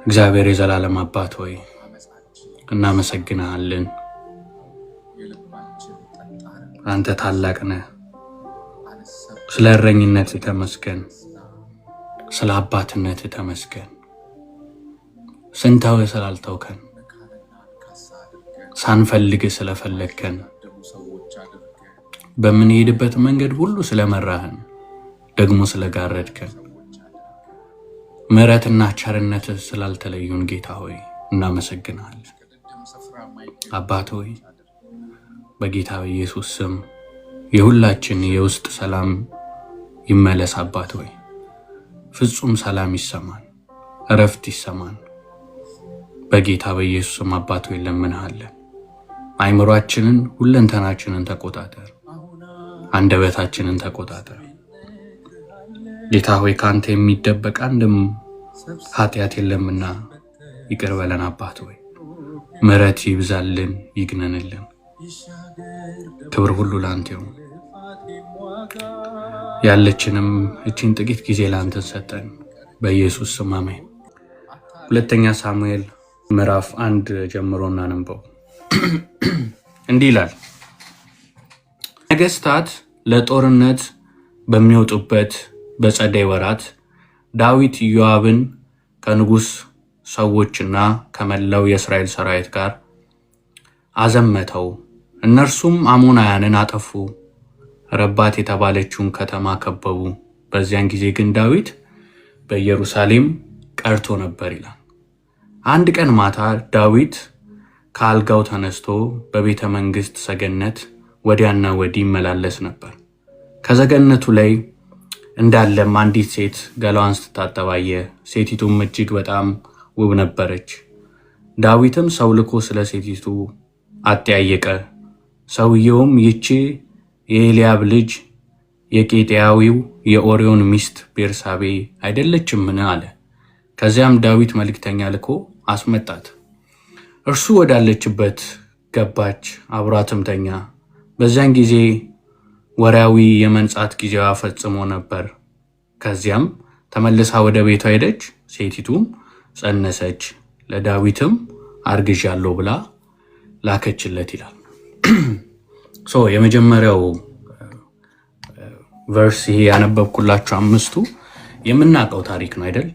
እግዚአብሔር የዘላለም አባት ሆይ እናመሰግናለን። አንተ ታላቅ ነህ። ስለ እረኝነት ተመስገን፣ ስለ አባትነት ተመስገን። ስንተው ስላልተውከን፣ ሳንፈልግ ስለፈለግከን፣ በምንሄድበት መንገድ ሁሉ ስለመራህን፣ ደግሞ ስለጋረድከን፣ ምሕረትና ቸርነት ስላልተለዩን ጌታ ሆይ እናመሰግናለን። አባት ሆይ በጌታ በኢየሱስ ስም የሁላችን የውስጥ ሰላም ይመለስ። አባት ሆይ ፍጹም ሰላም ይሰማን፣ እረፍት ይሰማን። በጌታ በኢየሱስ ስም አባት ሆይ ለምንሃለን። አይምሮአችንን ሁለንተናችንን ተቆጣጠር፣ አንደበታችንን ተቆጣጠር። ጌታ ሆይ ካንተ የሚደበቅ አንድም ኃጢአት የለምና ይቅር በለን። አባት ሆይ ምሕረት ይብዛልን፣ ይግነንልን። ክብር ሁሉ ላንተ ይሁን። ያለችንም እቺን ጥቂት ጊዜ ላንተ ሰጠን፣ በኢየሱስ ስም አሜን። ሁለተኛ ሳሙኤል ምዕራፍ 1 ጀምሮ እናንበው። እንዲህ ይላል። ነገሥታት ለጦርነት በሚወጡበት በጸደይ ወራት ዳዊት ኢዮአብን ከንጉሥ ሰዎችና ከመላው የእስራኤል ሰራዊት ጋር አዘመተው። እነርሱም አሞናውያንን አጠፉ፣ ረባት የተባለችውን ከተማ ከበቡ። በዚያን ጊዜ ግን ዳዊት በኢየሩሳሌም ቀርቶ ነበር ይላል። አንድ ቀን ማታ ዳዊት ከአልጋው ተነስቶ በቤተ መንግሥት ሰገነት ወዲያና ወዲህ ይመላለስ ነበር። ከሰገነቱ ላይ እንዳለም አንዲት ሴት ገላዋን ስትታጠብ አየ። ሴቲቱም እጅግ በጣም ውብ ነበረች። ዳዊትም ሰው ልኮ ስለ ሴቲቱ አጠያየቀ። ሰውየውም ይህች የኤልያብ ልጅ የቄጤያዊው የኦርዮን ሚስት ቤርሳቤ አይደለችምን አለ። ከዚያም ዳዊት መልእክተኛ ልኮ አስመጣት። እርሱ ወዳለችበት ገባች፣ አብሯትም ተኛ። በዚያን ጊዜ ወርያዊ የመንጻት ጊዜዋ ፈጽሞ ነበር። ከዚያም ተመልሳ ወደ ቤቷ ሄደች። ሴቲቱም ጸነሰች፣ ለዳዊትም አርግዣለሁ ብላ ላከችለት ይላል። የመጀመሪያው ቨርስ ይሄ ያነበብኩላችሁ አምስቱ የምናውቀው ታሪክ ነው አይደል?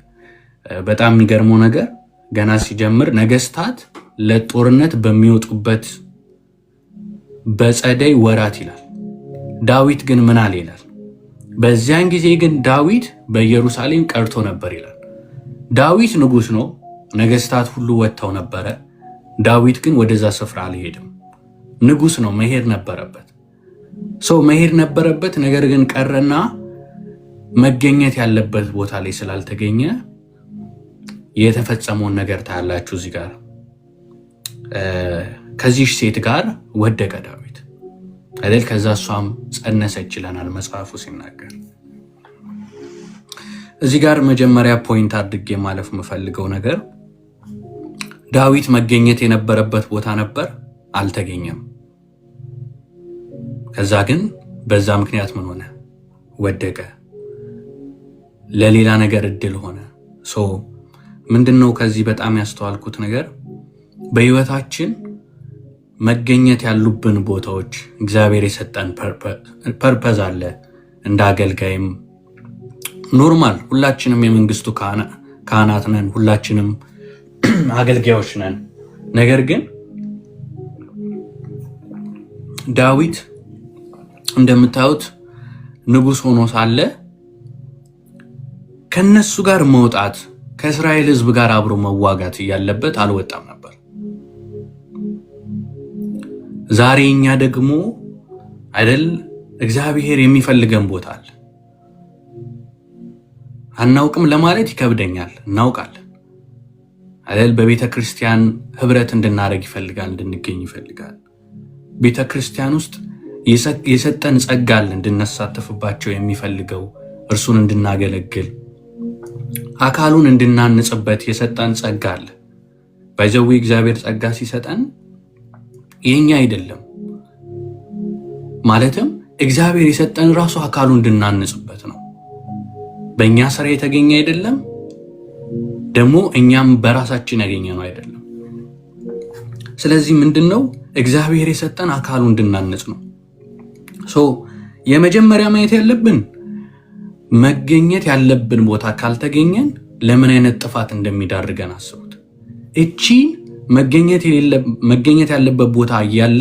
በጣም የሚገርመው ነገር ገና ሲጀምር ነገሥታት ለጦርነት በሚወጡበት በጸደይ ወራት ይላል። ዳዊት ግን ምን አለ ይላል? በዚያን ጊዜ ግን ዳዊት በኢየሩሳሌም ቀርቶ ነበር ይላል። ዳዊት ንጉሥ ነው፣ ነገሥታት ሁሉ ወጥተው ነበረ። ዳዊት ግን ወደዛ ስፍራ አልሄድም። ንጉሥ ነው፣ መሄድ ነበረበት። መሄድ ነበረበት። ነገር ግን ቀረና መገኘት ያለበት ቦታ ላይ ስላልተገኘ የተፈጸመውን ነገር ታያላችሁ እዚህ ጋር። ከዚህ ሴት ጋር ወደቀ ዳዊት አይደል? ከዛ እሷም ጸነሰች ይለናል መጽሐፉ ሲናገር። እዚህ ጋር መጀመሪያ ፖይንት አድርጌ ማለፍ የምፈልገው ነገር ዳዊት መገኘት የነበረበት ቦታ ነበር፣ አልተገኘም። ከዛ ግን በዛ ምክንያት ምን ሆነ? ወደቀ። ለሌላ ነገር እድል ሆነ። ምንድነው ከዚህ በጣም ያስተዋልኩት ነገር? በህይወታችን መገኘት ያሉብን ቦታዎች እግዚአብሔር የሰጠን ፐርፐዝ አለ። እንደ አገልጋይም ኖርማል ሁላችንም የመንግስቱ ካህናት ነን፣ ሁላችንም አገልጋዮች ነን። ነገር ግን ዳዊት እንደምታዩት ንጉሥ ሆኖ ሳለ ከነሱ ጋር መውጣት፣ ከእስራኤል ህዝብ ጋር አብሮ መዋጋት እያለበት አልወጣም ነበር። ዛሬ እኛ ደግሞ አይደል እግዚአብሔር የሚፈልገን ቦታ አለ። አናውቅም ለማለት ይከብደኛል፣ እናውቃለን አይደል? በቤተ ክርስቲያን ህብረት እንድናረግ ይፈልጋል፣ እንድንገኝ ይፈልጋል። ቤተ ክርስቲያን ውስጥ የሰጠን ጸጋ አለ እንድንሳተፍባቸው የሚፈልገው፣ እርሱን እንድናገለግል፣ አካሉን እንድናንጽበት የሰጠን ጸጋ አለ። ባይዘው እግዚአብሔር ጸጋ ሲሰጠን የኛ አይደለም ማለትም እግዚአብሔር የሰጠን ራሱ አካሉን እንድናንጽበት ነው። በእኛ ስራ የተገኘ አይደለም፣ ደግሞ እኛም በራሳችን ያገኘነው አይደለም። ስለዚህ ምንድነው እግዚአብሔር የሰጠን አካሉ እንድናነጽ ነው። የመጀመሪያ ማየት ያለብን መገኘት ያለብን ቦታ ካልተገኘን ለምን አይነት ጥፋት እንደሚዳርገን አስቡት። እቺ መገኘት ያለበት ቦታ እያለ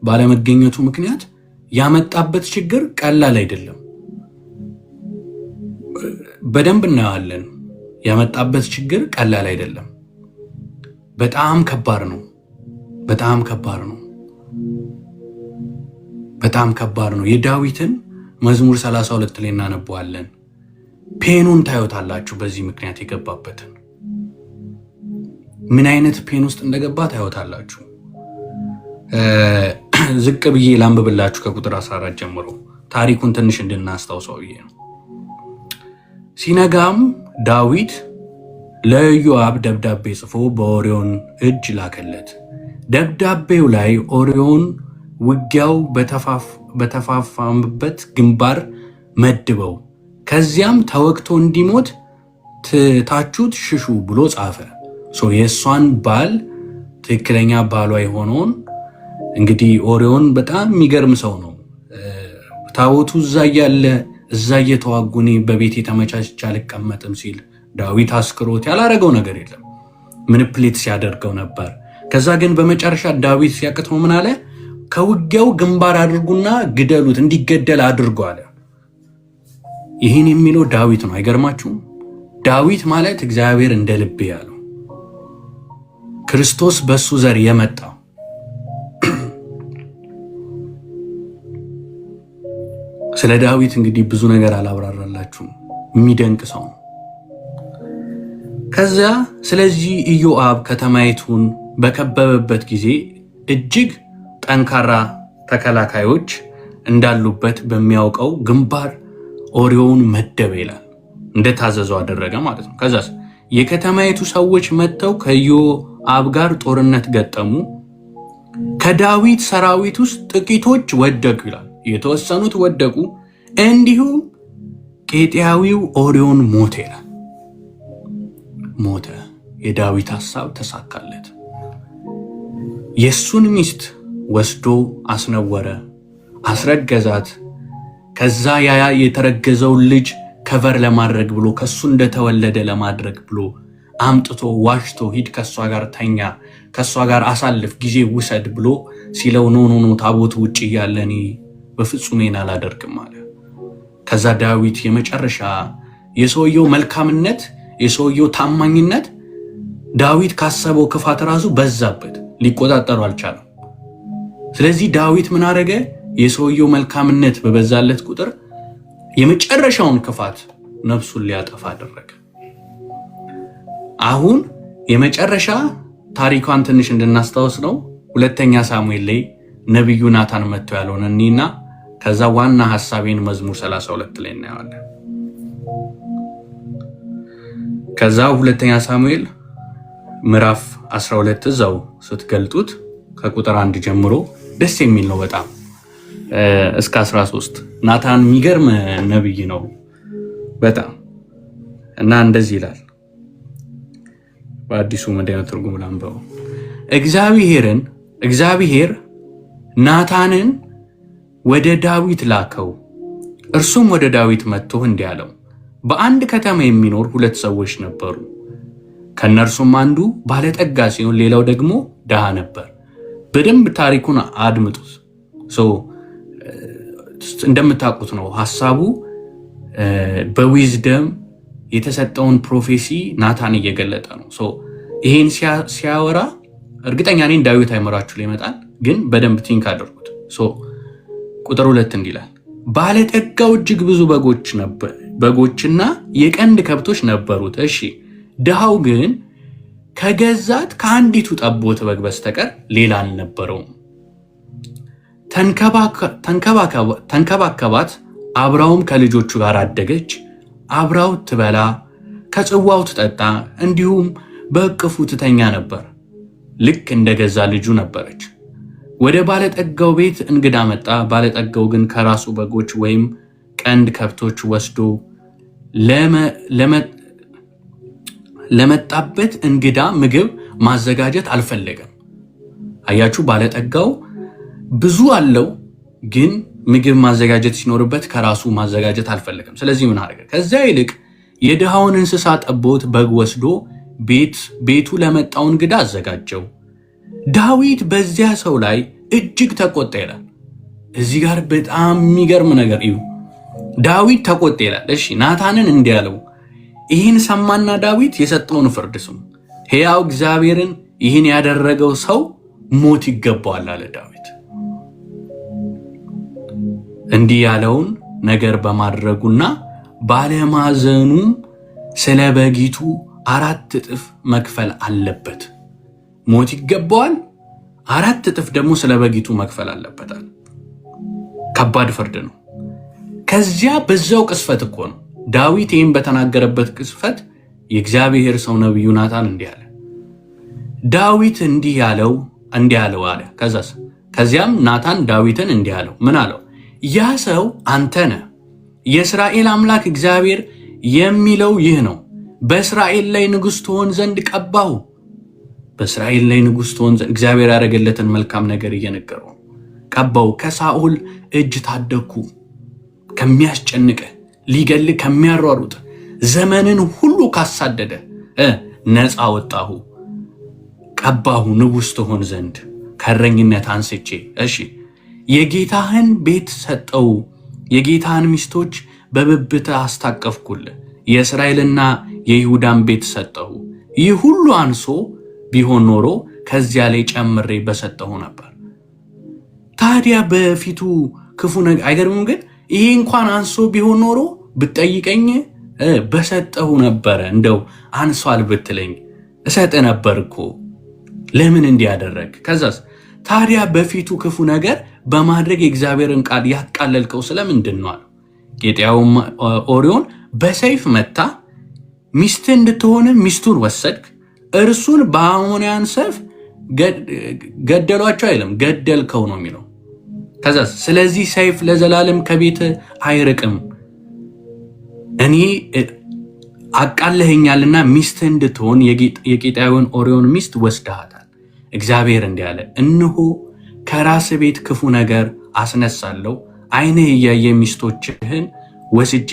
ባለመገኘቱ ምክንያት ያመጣበት ችግር ቀላል አይደለም። በደንብ እናያለን። ያመጣበት ችግር ቀላል አይደለም። በጣም ከባድ ነው። በጣም ከባድ ነው። የዳዊትን መዝሙር 32 ላይ እናነበዋለን። ፔኑን ታዩታላችሁ። በዚህ ምክንያት የገባበትን ምን አይነት ፔን ውስጥ እንደገባ ታዩታላችሁ። ዝቅ ብዬ ላንብብላችሁ ከቁጥር 14 ጀምሮ ታሪኩን ትንሽ እንድናስታውሰው ብዬ ነው። ሲነጋም ዳዊት ለኢዮአብ ደብዳቤ ጽፎ በኦርዮን እጅ ላከለት። ደብዳቤው ላይ ኦርዮን ውጊያው በተፋፋመበት ግንባር መድበው ከዚያም ተወግቶ እንዲሞት ትታችሁት ሽሹ ብሎ ጻፈ። የእሷን ባል ትክክለኛ ባሏ የሆነውን እንግዲህ ኦርዮን በጣም የሚገርም ሰው ነው። ታቦቱ እዛ እየተዋጉኔ በቤት የተመቻችቼ አልቀመጥም ሲል ዳዊት አስክሮት ያላረገው ነገር የለም። ምንፕሌት ሲያደርገው ነበር። ከዛ ግን በመጨረሻ ዳዊት ሲያቅተው ምን አለ? ከውጊያው ግንባር አድርጉና ግደሉት፣ እንዲገደል አድርጉ አለ። ይህን የሚለው ዳዊት ነው። አይገርማችሁም? ዳዊት ማለት እግዚአብሔር እንደ ልቤ ያለው ክርስቶስ በሱ ዘር የመጣው ስለ ዳዊት እንግዲህ ብዙ ነገር አላብራራላችሁም። የሚደንቅ ሰው ነው። ከዚያ ስለዚህ ኢዮአብ ከተማይቱን በከበበበት ጊዜ እጅግ ጠንካራ ተከላካዮች እንዳሉበት በሚያውቀው ግንባር ኦርዮን መደበ ይላል። እንደታዘዘው አደረገ ማለት ነው። ከዛስ የከተማይቱ ሰዎች መጥተው ከኢዮአብ ጋር ጦርነት ገጠሙ። ከዳዊት ሰራዊት ውስጥ ጥቂቶች ወደቁ ይላል። የተወሰኑት ወደቁ። እንዲሁም ኬጢያዊው ኦርዮን ሞተ ይላል። ሞተ። የዳዊት ሐሳብ ተሳካለት። የሱን ሚስት ወስዶ አስነወረ፣ አስረገዛት። ከዛ ያ የተረገዘውን ልጅ ከቨር ለማድረግ ብሎ ከሱ እንደተወለደ ለማድረግ ብሎ አምጥቶ ዋሽቶ ሂድ ከሷ ጋር ተኛ፣ ከሷ ጋር አሳልፍ፣ ጊዜ ውሰድ ብሎ ሲለው ኖ ታቦት ውጭ እያለ እኔ በፍጹም ይሄን አላደርግም አለ። ከዛ ዳዊት የመጨረሻ የሰውየው መልካምነት፣ የሰውየው ታማኝነት ዳዊት ካሰበው ክፋት ራሱ በዛበት፣ ሊቆጣጠሩ አልቻለም። ስለዚህ ዳዊት ምን አደረገ? የሰውየው መልካምነት በበዛለት ቁጥር የመጨረሻውን ክፋት ነፍሱን ሊያጠፋ አደረገ። አሁን የመጨረሻ ታሪኳን ትንሽ እንድናስታውስ ነው። ሁለተኛ ሳሙኤል ላይ ነቢዩ ናታን መጥቶ ያለውን እኒና ከዛ ዋና ሐሳቤን መዝሙር 32 ላይ እናያለን። ከዛ ሁለተኛ ሳሙኤል ምዕራፍ 12 እዛው ስትገልጡት ከቁጥር 1 ጀምሮ ደስ የሚል ነው በጣም እስከ 13። ናታን የሚገርም ነብይ ነው በጣም እና እንደዚህ ይላል። በአዲሱ መደበኛ ትርጉም ላንበው። እግዚአብሔር ናታንን ወደ ዳዊት ላከው። እርሱም ወደ ዳዊት መጥቶ እንዲህ አለው፣ በአንድ ከተማ የሚኖር 2 ሰዎች ነበሩ። ከነርሱም አንዱ ባለጠጋ ሲሆን ሌላው ደግሞ ድሃ ነበር። በደንብ ታሪኩን አድምጡት። እንደምታውቁት ነው ሐሳቡ በዊዝደም የተሰጠውን ፕሮፌሲ ናታን እየገለጠ ነው። ይሄን ሲያወራ እርግጠኛ ነኝ ዳዊት አይመራችሁ ላይ ይመጣል፣ ግን በደንብ ቲንክ አድርጉት። ቁጥር 2 እንዲላል ባለጠጋው እጅግ ብዙ በጎችና የቀንድ ከብቶች ነበሩት። እሺ፣ ድሃው ግን ከገዛት ከአንዲቱ ጠቦት በግ በስተቀር ሌላ አልነበረውም። ተንከባከባት፣ አብራውም ከልጆቹ ጋር አደገች። አብራው ትበላ፣ ከጽዋው ትጠጣ፣ እንዲሁም በእቅፉ ትተኛ ነበር። ልክ እንደገዛ ልጁ ነበረች። ወደ ባለጠጋው ቤት እንግዳ መጣ። ባለጠጋው ግን ከራሱ በጎች ወይም ቀንድ ከብቶች ወስዶ ለመጣበት እንግዳ ምግብ ማዘጋጀት አልፈለገም። አያችሁ፣ ባለጠጋው ብዙ አለው፣ ግን ምግብ ማዘጋጀት ሲኖርበት ከራሱ ማዘጋጀት አልፈለገም። ስለዚህ ምን አደረገ? ከዚያ ይልቅ የድሃውን እንስሳ ጠቦት በግ ወስዶ ቤቱ ለመጣው እንግዳ አዘጋጀው። ዳዊት በዚያ ሰው ላይ እጅግ ተቆጣ ይላል። እዚህ ጋር በጣም የሚገርም ነገር እዩ። ዳዊት ተቆጣ ይላል። እሺ ናታንን እንዲህ አለው። ይህን ሰማና ዳዊት የሰጠውን ፍርድ ስሙ። ሕያው እግዚአብሔርን ይህን ያደረገው ሰው ሞት ይገባዋል አለ ዳዊት። እንዲህ ያለውን ነገር በማድረጉና ባለማዘኑም ስለ በጊቱ 4 እጥፍ መክፈል አለበት። ሞት ይገባዋል፣ 4 እጥፍ ደግሞ ስለ በጊቱ መክፈል አለበታል። ከባድ ፍርድ ነው። ከዚያ በዛው ቅስፈት እኮ ነው ዳዊት ይህን በተናገረበት ቅስፈት የእግዚአብሔር ሰው ነቢዩ ናታን እንዲህ አለ። ዳዊት እንዲህ ያለው አለ። ከዚያም ናታን ዳዊትን እንዲህ አለው። ምን አለው? ያ ሰው አንተ ነህ። የእስራኤል አምላክ እግዚአብሔር የሚለው ይህ ነው፣ በእስራኤል ላይ ንጉሥ ትሆን ዘንድ ቀባሁ። በእስራኤል ላይ ንጉሥ ትሆን ዘንድ እግዚአብሔር ያደረገለትን መልካም ነገር እየነገረው ቀባው። ከሳኦል እጅ ታደግኩ፣ ከሚያስጨንቀ ሊገል ከሚያሯሩጥ ዘመንን ሁሉ ካሳደደ ነፃ ወጣሁ። ቀባሁ ንጉሥ ትሆን ዘንድ ከእረኝነት አንስቼ። እሺ የጌታህን ቤት ሰጠው፣ የጌታህን ሚስቶች በብብት አስታቀፍኩል። የእስራኤልና የይሁዳን ቤት ሰጠሁ። ይህ ሁሉ አንሶ ቢሆን ኖሮ ከዚያ ላይ ጨምሬ በሰጠሁ ነበር። ታዲያ በፊቱ ክፉ ነገር አይገርምም? ግን ይሄ እንኳን አንሶ ቢሆን ኖሮ ብትጠይቀኝ በሰጠሁ ነበረ። እንደው አንሷል ብትለኝ እሰጥ ነበር እኮ። ለምን እንዲያደረግ? ከዛስ ታዲያ በፊቱ ክፉ ነገር በማድረግ የእግዚአብሔርን ቃል ያቃለልከው ስለምንድን ነው አለው። ኬጢያውም ኦርዮን በሰይፍ መታ፣ ሚስት እንድትሆን ሚስቱን ወሰድክ፣ እርሱን በአሞናውያን ሰይፍ ገደሏቸው አይልም፣ ገደልከው ነው የሚለው። ከዛስ ስለዚህ ሰይፍ ለዘላለም ከቤት አይርቅም፣ እኔ አቃለኸኛልና ሚስት እንድትሆን የኬጢያውን ኦርዮን ሚስት ወስደሃታል። እግዚአብሔር እንዲህ አለ፣ እነሆ ከራስ ቤት ክፉ ነገር አስነሳለሁ፣ ዓይንህ እያየ ሚስቶችህን ወስጄ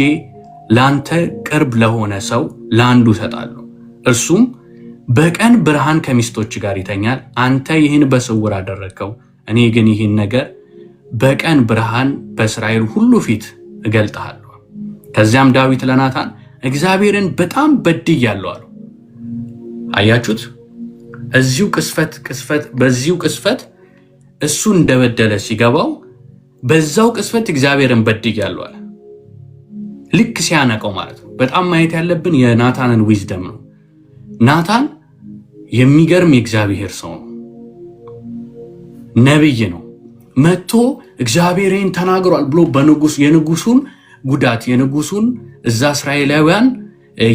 ላንተ ቅርብ ለሆነ ሰው ለአንዱ እሰጣለሁ። እርሱም በቀን ብርሃን ከሚስቶች ጋር ይተኛል። አንተ ይህን በስውር አደረግከው፣ እኔ ግን ይህን ነገር በቀን ብርሃን በእስራኤል ሁሉ ፊት እገልጥሃለሁ። ከዚያም ዳዊት ለናታን እግዚአብሔርን በጣም በድያለሁ አለው። አያችሁት? በዚሁ ቅስፈት እሱ እንደበደለ ሲገባው በዛው ቅስፈት እግዚአብሔርን በድያለሁ አለ። ልክ ሲያነቀው ማለት ነው። በጣም ማየት ያለብን የናታንን ዊዝደም ነው። ናታን የሚገርም የእግዚአብሔር ሰው ነው፣ ነብይ ነው። መጥቶ እግዚአብሔርን ተናግሯል ብሎ የንጉሱን ጉዳት የንጉሱን እዛ እስራኤላውያን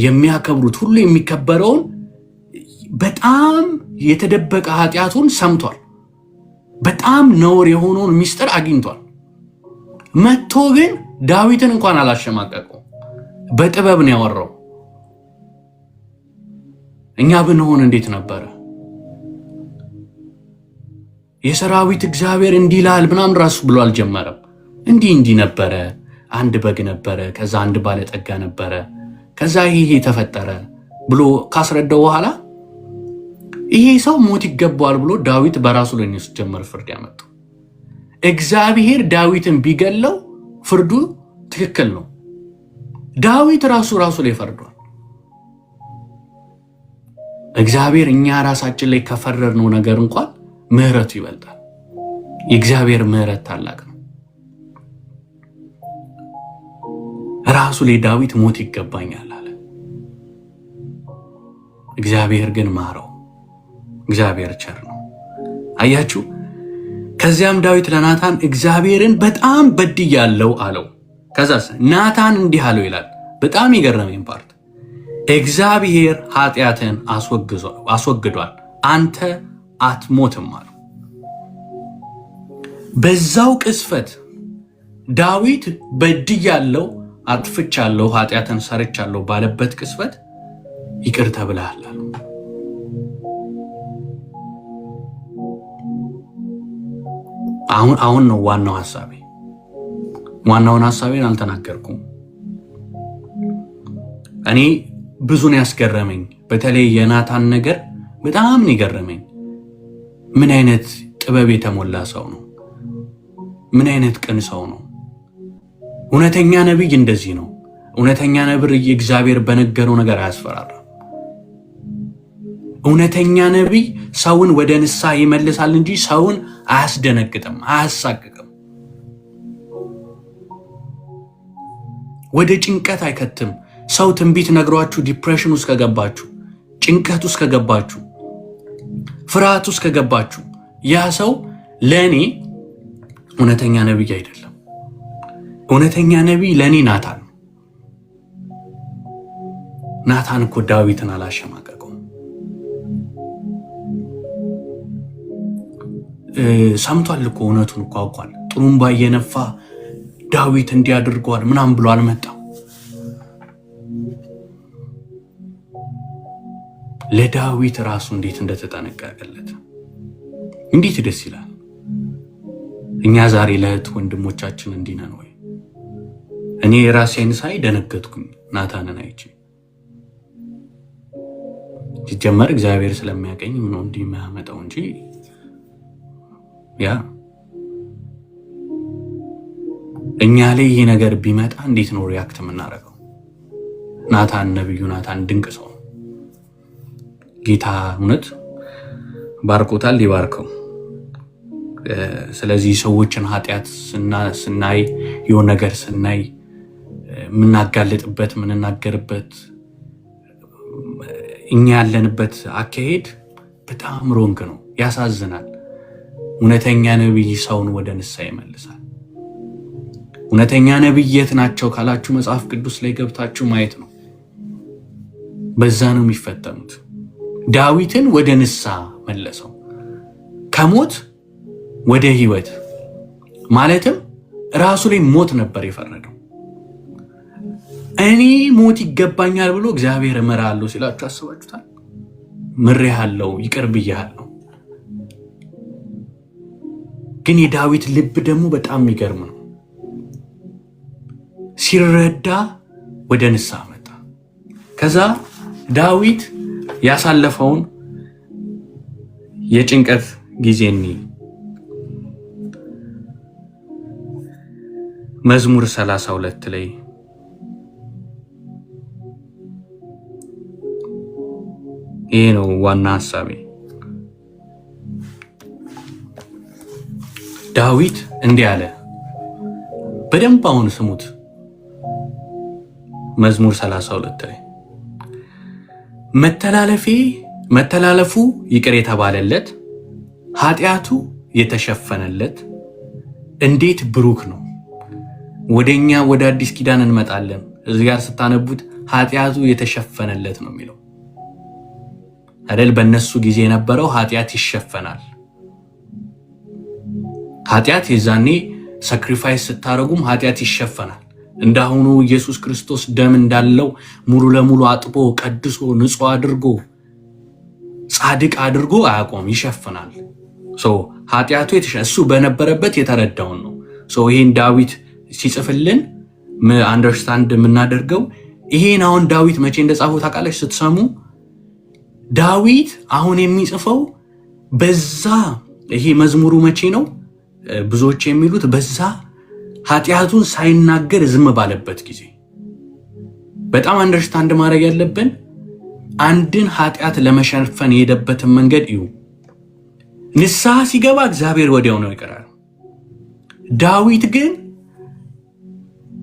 የሚያከብሩት ሁሉ የሚከበረውን በጣም የተደበቀ ኃጢአቱን ሰምቷል። በጣም ነውር የሆነውን ሚስጥር አግኝቷል። መጥቶ ግን ዳዊትን እንኳን አላሸማቀቀው፣ በጥበብ ነው ያወራው። እኛ ብንሆን እንዴት ነበረ? የሰራዊት እግዚአብሔር እንዲህ ይላል ምናምን ራሱ ብሎ አልጀመረም። እንዲህ ነበረ፣ አንድ በግ ነበረ፣ ከዛ አንድ ባለጠጋ ነበረ፣ ከዛ ይሄ ተፈጠረ ብሎ ካስረዳው በኋላ ይሄ ሰው ሞት ይገባዋል ብሎ ዳዊት በራሱ ላይ ነው ጀመረ ፍርድ ያመጣው። እግዚአብሔር ዳዊትን ቢገለው ፍርዱ ትክክል ነው። ዳዊት ራሱ ላይ ፈርዷል። እግዚአብሔር እኛ ራሳችን ላይ ከፈረድነው ነገር እንኳን ምህረቱ ይበልጣል። የእግዚአብሔር ምህረት ታላቅ ነው። ራሱ ላይ ዳዊት ሞት ይገባኛል አለ። እግዚአብሔር ግን ማረው። እግዚአብሔር ቸር ነው። አያችሁ? ከዚያም ዳዊት ለናታን እግዚአብሔርን በጣም በድያለሁ አለው። ከዛስ ናታን እንዲህ አለው ይላል። በጣም የገረመኝ ፓርት እግዚአብሔር ኃጢአትን አስወግዷል፣ አንተ አትሞትም አለው። በዛው ቅስፈት ዳዊት በድያለሁ፣ አጥፍቻለሁ፣ ኃጢአትን ሰርቻለሁ ባለበት ቅስፈት ይቅር ተብለሃል አለው። አሁን ነው ዋናው ሐሳቤ። ዋናውን ሐሳቤን አልተናገርኩም። እኔ ብዙ ነው ያስገረመኝ። በተለይ የናታን ነገር በጣም ነው የገረመኝ። ምን አይነት ጥበብ የተሞላ ሰው ነው! ምን አይነት ቅን ሰው ነው! እውነተኛ ነብይ እንደዚህ ነው። እውነተኛ ነብይ እግዚአብሔር በነገረው ነገር አያስፈራራም። እውነተኛ ነብይ ሰውን ወደ ንስሐ ይመልሳል እንጂ ሰውን አያስደነግጥም፣ አያሳቅቅም፣ ወደ ጭንቀት አይከትም። ሰው ትንቢት ነግሯችሁ ዲፕሬሽን ውስጥ ከገባችሁ፣ ጭንቀት ውስጥ ከገባችሁ፣ ፍርሃት ውስጥ ከገባችሁ ያ ሰው ለእኔ እውነተኛ ነብይ አይደለም። እውነተኛ ነብይ ለእኔ ናታን ነው። ናታን እኮ ዳዊትን አላሸማቀቀውም። ሰምቷል እኮ እውነቱን እኮ አውቋል። ጥሩምባ እየነፋ ዳዊት እንዲያደርገዋል ምናምን ብሎ አልመጣም። ለዳዊት ራሱ እንዴት እንደተጠነቀቀለት እንዴት ደስ ይላል። እኛ ዛሬ ለእህት ወንድሞቻችን እንዲህ ነን ወይ? እኔ ራሴን ሳይ ደነገጥኩኝ ናታንን አይቼ። ሲጀመር እግዚአብሔር ስለሚያቀኝ ምን እንዲህ የሚያመጣው እንጂ ያ እኛ ላይ ይሄ ነገር ቢመጣ እንዴት ነው ሪያክት የምናደርገው? ናታን ነብዩ ናታን ድንቅ ሰው ጌታ እውነት ባርኮታል፣ ይባርከው። ስለዚህ ሰዎችን ኃጢአት ስናይ የሆነ ነገር ስናይ የምናጋልጥበት የምንናገርበት እኛ ያለንበት አካሄድ በጣም ሮንግ ነው፣ ያሳዝናል። እውነተኛ ነብይ ሰውን ወደ ንስሐ ይመልሳል። እውነተኛ ነብይ የት ናቸው ካላችሁ መጽሐፍ ቅዱስ ላይ ገብታችሁ ማየት ነው። በዛ ነው የሚፈተኑት። ዳዊትን ወደ ንስሐ መለሰው፣ ከሞት ወደ ህይወት። ማለትም ራሱ ላይ ሞት ነበር የፈረደው። እኔ ሞት ይገባኛል ብሎ እግዚአብሔር እምርሃለሁ ሲላችሁ አስባችሁታል? ምሬሃለሁ፣ ይቅር ብዬሃለሁ። ግን የዳዊት ልብ ደግሞ በጣም የሚገርም ነው። ሲረዳ ወደ ንስሐ መጣ። ከዛ ዳዊት ያሳለፈውን የጭንቀት ጊዜኒ መዝሙር 32 ላይ ይሄ ነው ዋና ሐሳቤ። ዳዊት እንዲህ አለ። በደንብ አሁን ስሙት። መዝሙር 32 ላይ መተላለፉ ይቅር የተባለለት ኃጢአቱ የተሸፈነለት እንዴት ብሩክ ነው። ወደኛ ወደ አዲስ ኪዳን እንመጣለን። እዚህ ጋር ስታነቡት ኃጢአቱ የተሸፈነለት ነው የሚለው አይደል? በእነሱ ጊዜ የነበረው ኃጢአት ይሸፈናል። ኃጢአት የዛኔ ሳክሪፋይስ ስታረጉም ኃጢአት ይሸፈናል። እንዳሁኑ ኢየሱስ ክርስቶስ ደም እንዳለው ሙሉ ለሙሉ አጥቦ ቀድሶ ንጹህ አድርጎ ጻድቅ አድርጎ አያቆም፣ ይሸፍናል። ኃጢአቱ እሱ በነበረበት የተረዳውን ነው። ይሄን ዳዊት ሲጽፍልን አንደርስታንድ የምናደርገው ይሄን አሁን ዳዊት መቼ እንደጻፈው ታውቃለች? ስትሰሙ ዳዊት አሁን የሚጽፈው በዛ ይሄ መዝሙሩ መቼ ነው? ብዙዎች የሚሉት በዛ ኃጢአቱን ሳይናገር ዝም ባለበት ጊዜ። በጣም አንደርስታንድ ማድረግ ያለብን አንድን ኃጢአት ለመሸፈን የሄደበትን መንገድ እዩ። ንስሐ ሲገባ እግዚአብሔር ወዲያው ነው ይቀራል። ዳዊት ግን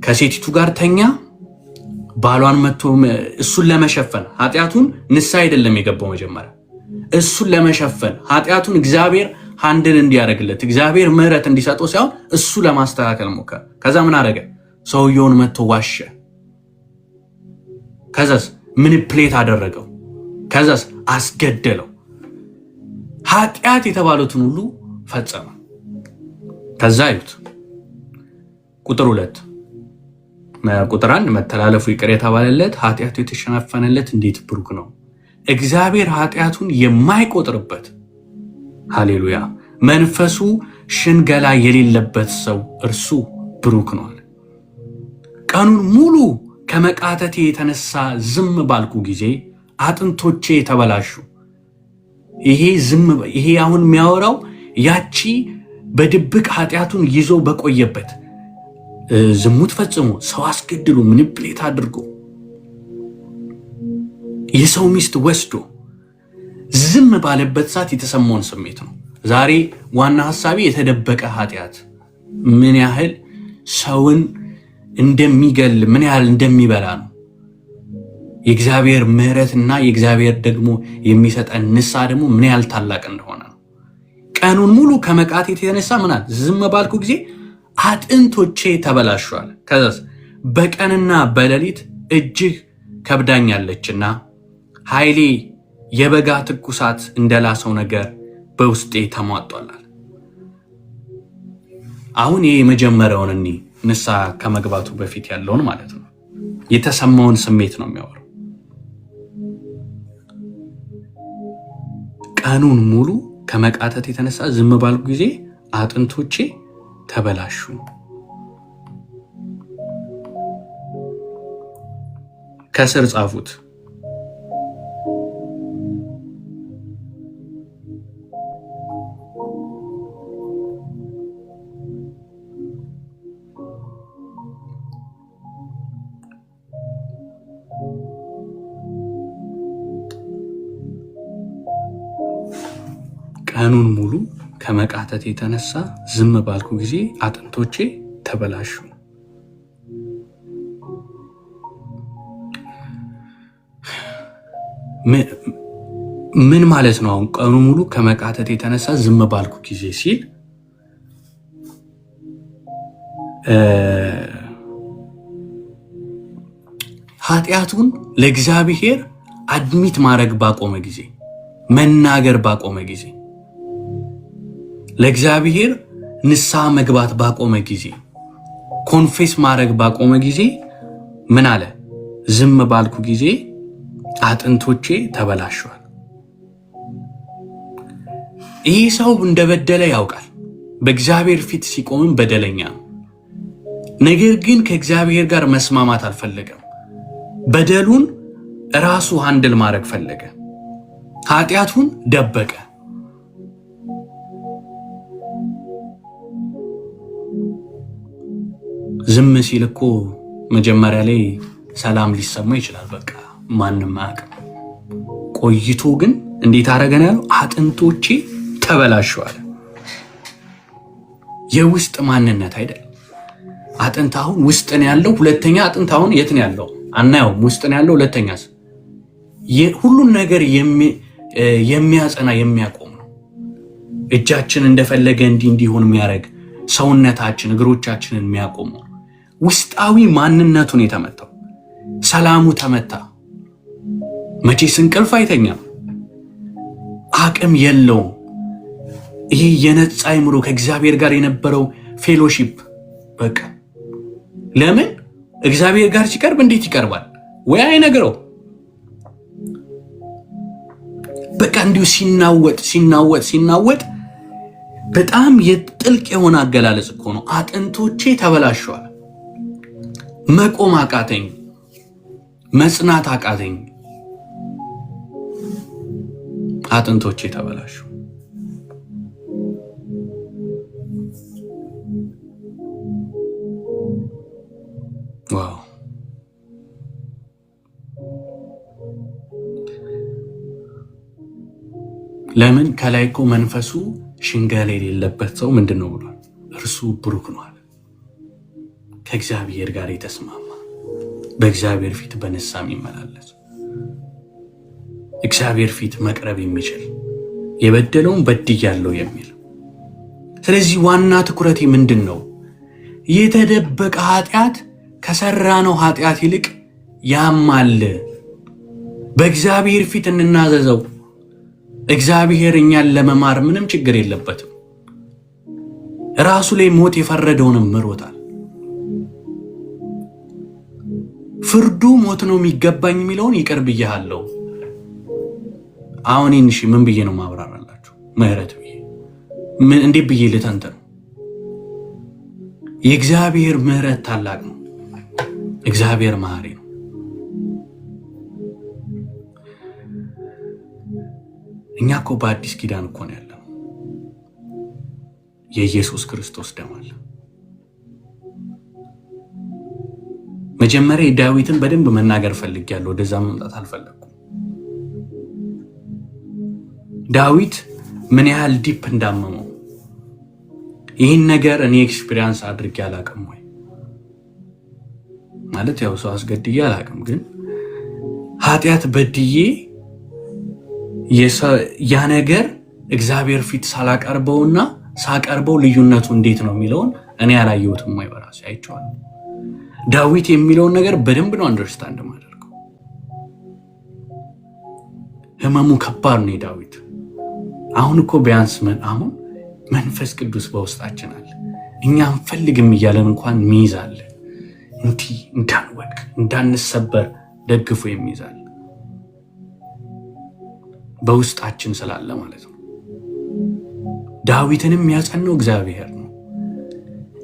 ከሴቲቱ ጋር ተኛ፣ ባሏን መጥቶ እሱን ለመሸፈን ኃጢአቱን ንስሐ አይደለም የገባው መጀመሪያ እሱን ለመሸፈን ኃጢአቱን እግዚአብሔር ሃንድል እንዲያደርግለት እግዚአብሔር ምህረት እንዲሰጠው ሳይሆን እሱ ለማስተካከል ሞከረ። ከዛ ምን አደረገ? ሰውየውን መጥቶ ዋሸ። ከዛስ ምንፕሌት አደረገው። ከዛስ አስገደለው። ኃጢአት የተባሉትን ሁሉ ፈጸመ። ከዛ ይሁት ቁጥር 2 ቁጥር 1 መተላለፉ ይቅር የተባለለት ኃጢአቱ የተሸነፈነለት እንዴት ብሩክ ነው! እግዚአብሔር ኃጢአቱን የማይቆጥርበት ሃሌሉያ መንፈሱ ሽንገላ የሌለበት ሰው እርሱ ብሩክ ነው አለ። ቀኑን ሙሉ ከመቃተቴ የተነሳ ዝም ባልኩ ጊዜ አጥንቶቼ ተበላሹ። ይሄ አሁን የሚያወራው ያቺ በድብቅ ኃጢአቱን ይዞ በቆየበት ዝሙት ፈጽሞ ሰው አስገድሎ ምንፕሌት አድርጎ የሰው ሚስት ወስዶ ዝም ባለበት ሰዓት የተሰማውን ስሜት ነው። ዛሬ ዋና ሐሳቤ የተደበቀ ኃጢአት ምን ያህል ሰውን እንደሚገል ምን ያህል እንደሚበላ ነው። የእግዚአብሔር ምሕረትና የእግዚአብሔር ደግሞ የሚሰጠን ንስሐ ደግሞ ምን ያህል ታላቅ እንደሆነ ነው። ቀኑን ሙሉ ከመቃተቴ የተነሳ ምናል ዝም ባልኩ ጊዜ አጥንቶቼ ተበላሹአል። ከዛስ በቀንና በሌሊት እጅግ ከብዳኛለችና ኃይሌ የበጋ ትኩሳት እንደላሰው ነገር በውስጤ ተሟጧል። አሁን ይሄ የመጀመሪያውን ንስሐ ከመግባቱ በፊት ያለውን ማለት ነው። የተሰማውን ስሜት ነው የሚያወራው። ቀኑን ሙሉ ከመቃተት የተነሳ ዝም ባልኩ ጊዜ አጥንቶቼ ተበላሹ። ከስር ጻፉት። ቀኑን ሙሉ ከመቃተት የተነሳ ዝም ባልኩ ጊዜ አጥንቶቼ ተበላሹ። ምን ማለት ነው? አሁን ቀኑ ሙሉ ከመቃተት የተነሳ ዝም ባልኩ ጊዜ ሲል ኃጢአቱን ለእግዚአብሔር አድሚት ማድረግ ባቆመ ጊዜ፣ መናገር ባቆመ ጊዜ፣ ለእግዚአብሔር ንስሐ መግባት ባቆመ ጊዜ፣ ኮንፌስ ማድረግ ባቆመ ጊዜ ምን አለ? ዝም ባልኩ ጊዜ አጥንቶቼ ተበላሽዋል። ይህ ሰው እንደበደለ ያውቃል። በእግዚአብሔር ፊት ሲቆምም በደለኛ ነው። ነገር ግን ከእግዚአብሔር ጋር መስማማት አልፈለገም። በደሉን ራሱ ሃንድል ማድረግ ፈለገ። ኃጢአቱን ደበቀ። ዝም ሲል እኮ መጀመሪያ ላይ ሰላም ሊሰማ ይችላል። በቃ ማንም አያውቅም። ቆይቶ ግን እንዴት አረገን ያለው? አጥንቶቼ ተበላሽዋል። የውስጥ ማንነት አይደል? አጥንት አሁን ውስጥ ነው ያለው። ሁለተኛ አጥንት አሁን የት ነው ያለው? አናየውም። ውስጥ ነው ያለው። ሁለተኛስ ሁሉን ነገር የሚያጸና የሚያቆም ነው። እጃችን እንደፈለገ እንዲሆን የሚያደርግ ሰውነታችን እግሮቻችንን የሚያቆም ነው። ውስጣዊ ማንነቱን የተመታው ሰላሙ ተመታ። መቼስ እንቅልፍ አይተኛም። አቅም የለውም። ይሄ የነጻ አይምሮ ከእግዚአብሔር ጋር የነበረው ፌሎሺፕ በቃ ለምን እግዚአብሔር ጋር ሲቀርብ እንዴት ይቀርባል? ወይ አይነግረው። በቃ እንዲሁ ሲናወጥ በጣም የጥልቅ የሆነ አገላለጽ እኮ ነው። አጥንቶቼ ተበላሽዋል። መቆም አቃተኝ፣ መጽናት አቃተኝ፣ አጥንቶቼ ተበላሹ። ዋው! ለምን ከላይ እኮ መንፈሱ ሽንገላ የሌለበት ሰው ምንድን ነው ብሏል? እርሱ ብሩክ ነው አለ። ከእግዚአብሔር ጋር የተስማማ በእግዚአብሔር ፊት በንስሐ የሚመላለስ እግዚአብሔር ፊት መቅረብ የሚችል የበደለውን በድያለሁ የሚል። ስለዚህ ዋና ትኩረቴ ምንድን ነው? የተደበቀ ኃጢአት ከሰራነው ኃጢአት ይልቅ ያማል። በእግዚአብሔር ፊት እንናዘዘው። እግዚአብሔር እኛን ለመማር ምንም ችግር የለበትም። ራሱ ላይ ሞት የፈረደውንም ምሮታል። ፍርዱ ሞት ነው የሚገባኝ የሚለውን ይቅር ብያለሁ። አሁን እንሺ ምን ብዬ ነው ማብራራላችሁ? ምህረት ብዬ ምን እንዴ ብዬ ልተንተን? የእግዚአብሔር ምህረት ታላቅ ነው። እግዚአብሔር መሐሪ ነው። እኛ እኮ በአዲስ ኪዳን እኮ ነው ያለነው። የኢየሱስ ክርስቶስ ደም አለ። መጀመሪያ ዳዊትን በደንብ መናገር ፈልጌያለሁ፣ ወደዛ መምጣት አልፈለኩም። ዳዊት ምን ያህል ዲፕ እንዳመመው ይህን ነገር እኔ ኤክስፒሪየንስ አድርጌ አላቅም ወይ ማለት ያው ሰው አስገድዬ አላቅም፣ ግን ኃጢአት በድዬ ያ ነገር እግዚአብሔር ፊት ሳላቀርበውና ሳቀርበው ልዩነቱ እንዴት ነው የሚለውን እኔ ያላየሁትም ወይ በራሴ አይቼዋለሁ። ዳዊት የሚለውን ነገር በደንብ ነው አንደርስታንድ ማድረገው። ህመሙ ከባድ ነው ዳዊት። አሁን እኮ ቢያንስ አሁን መንፈስ ቅዱስ በውስጣችን አለ። እኛ አንፈልግም እያለን እንኳን ሚይዛል፣ እንዲህ እንዳንወድቅ እንዳንሰበር ደግፎ የሚይዛል በውስጣችን ስላለ ማለት ነው። ዳዊትንም ያጸናው እግዚአብሔር ነው።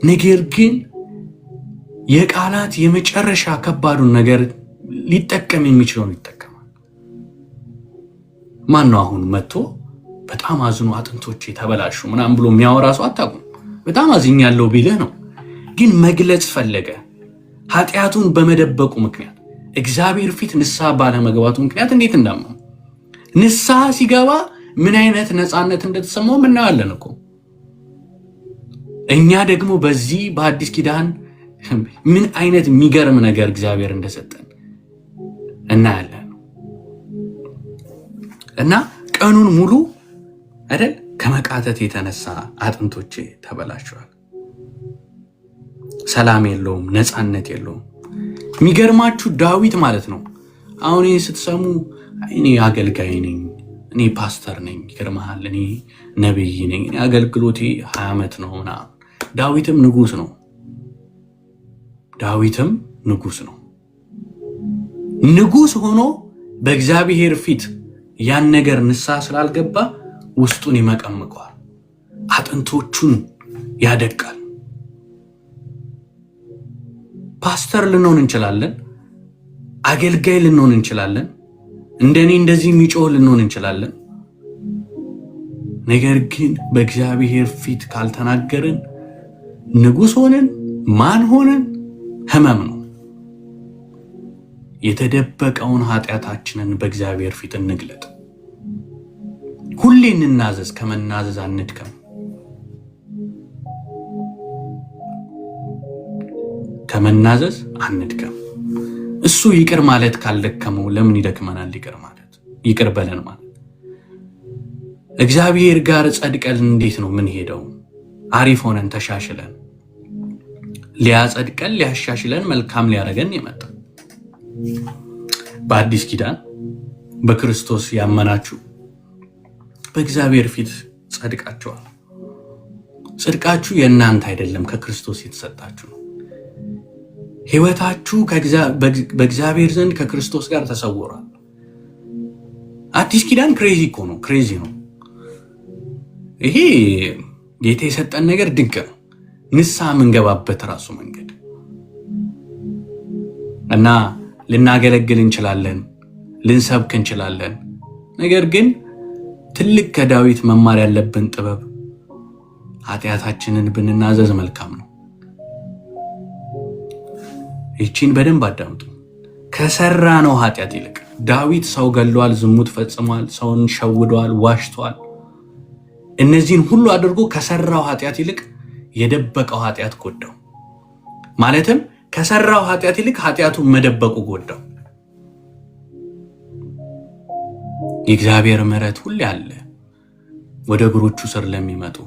ነገር ግን የቃላት የመጨረሻ ከባዱን ነገር ሊጠቀም የሚችለውን ይጠቀማል። ማን ነው አሁን መጥቶ በጣም አዝኖ አጥንቶቼ ተበላሹ ምናምን ብሎ የሚያወራ ሰው አታውቁም? በጣም አዝኛለሁ ቢልህ ነው፣ ግን መግለጽ ፈለገ። ኃጢአቱን በመደበቁ ምክንያት እግዚአብሔር ፊት ንስሐ ባለመግባቱ ምክንያት እንዴት እንዳመመው፣ ንስሐ ሲገባ ምን አይነት ነፃነት እንደተሰማው እናያለን እኮ። እኛ ደግሞ በዚህ በአዲስ ኪዳን ምን አይነት የሚገርም ነገር እግዚአብሔር እንደሰጠን እናያለን። እና ቀኑን ሙሉ አይደል ከመቃተት የተነሳ አጥንቶቼ ተበላሽዋል። ሰላም የለውም፣ ነፃነት የለውም። የሚገርማችሁ ዳዊት ማለት ነው። አሁን ይህን ስትሰሙ እኔ አገልጋይ ነኝ፣ እኔ ፓስተር ነኝ፣ ይገርምሃል፣ እኔ ነብይ ነኝ፣ እኔ አገልግሎቴ 20 ዓመት ነው ምናምን። ዳዊትም ንጉስ ነው። ዳዊትም ንጉስ ነው። ንጉስ ሆኖ በእግዚአብሔር ፊት ያን ነገር ንስሐ ስላልገባ ውስጡን ይመቀምቀዋል፣ አጥንቶቹን ያደቃል። ፓስተር ልንሆን እንችላለን፣ አገልጋይ ልንሆን እንችላለን፣ እንደኔ እንደዚህ የሚጮህ ልንሆን እንችላለን። ነገር ግን በእግዚአብሔር ፊት ካልተናገርን ንጉስ ሆነን ማን ሆነን ህመም ነው። የተደበቀውን ኃጢአታችንን በእግዚአብሔር ፊት እንግለጥ። ሁሌ እንናዘዝ፣ ከመናዘዝ አንድከም። ከመናዘዝ አንድከም። እሱ ይቅር ማለት ካልደከመው ለምን ይደክመናል? ይቅር ማለት ይቅር በለን ማለት እግዚአብሔር ጋር ጸድቀን እንዴት ነው ምን ሄደው አሪፍ ሆነን ተሻሽለን ሊያጸድቀን ሊያሻሽለን መልካም ሊያረገን የመጣ በአዲስ ኪዳን በክርስቶስ ያመናችሁ በእግዚአብሔር ፊት ጸድቃችኋል። ጽድቃችሁ የእናንተ አይደለም፣ ከክርስቶስ የተሰጣችሁ ነው። ህይወታችሁ በእግዚአብሔር ዘንድ ከክርስቶስ ጋር ተሰውሯል። አዲስ ኪዳን ክሬዚ እኮ ነው፣ ክሬዚ ነው። ይሄ ጌታ የሰጠን ነገር ድንቅ ነው። ንስሐ የምንገባበት ራሱ መንገድ እና ልናገለግል እንችላለን፣ ልንሰብክ እንችላለን። ነገር ግን ትልቅ ከዳዊት መማር ያለብን ጥበብ ኃጢአታችንን ብንናዘዝ መልካም ነው። ይቺን በደንብ አዳምጡ። ከሰራ ነው ኃጢአት ይልቅ ዳዊት ሰው ገሏል፣ ዝሙት ፈጽሟል፣ ሰውን ሸውዷል፣ ዋሽቷል። እነዚህን ሁሉ አድርጎ ከሰራው ኃጢአት ይልቅ የደበቀው ኃጢአት ጎዳው። ማለትም ከሰራው ኃጢአት ይልቅ ኃጢአቱን መደበቁ ጎዳው። የእግዚአብሔር ምሕረት ሁሌ አለ ወደ እግሮቹ ስር ለሚመጡ።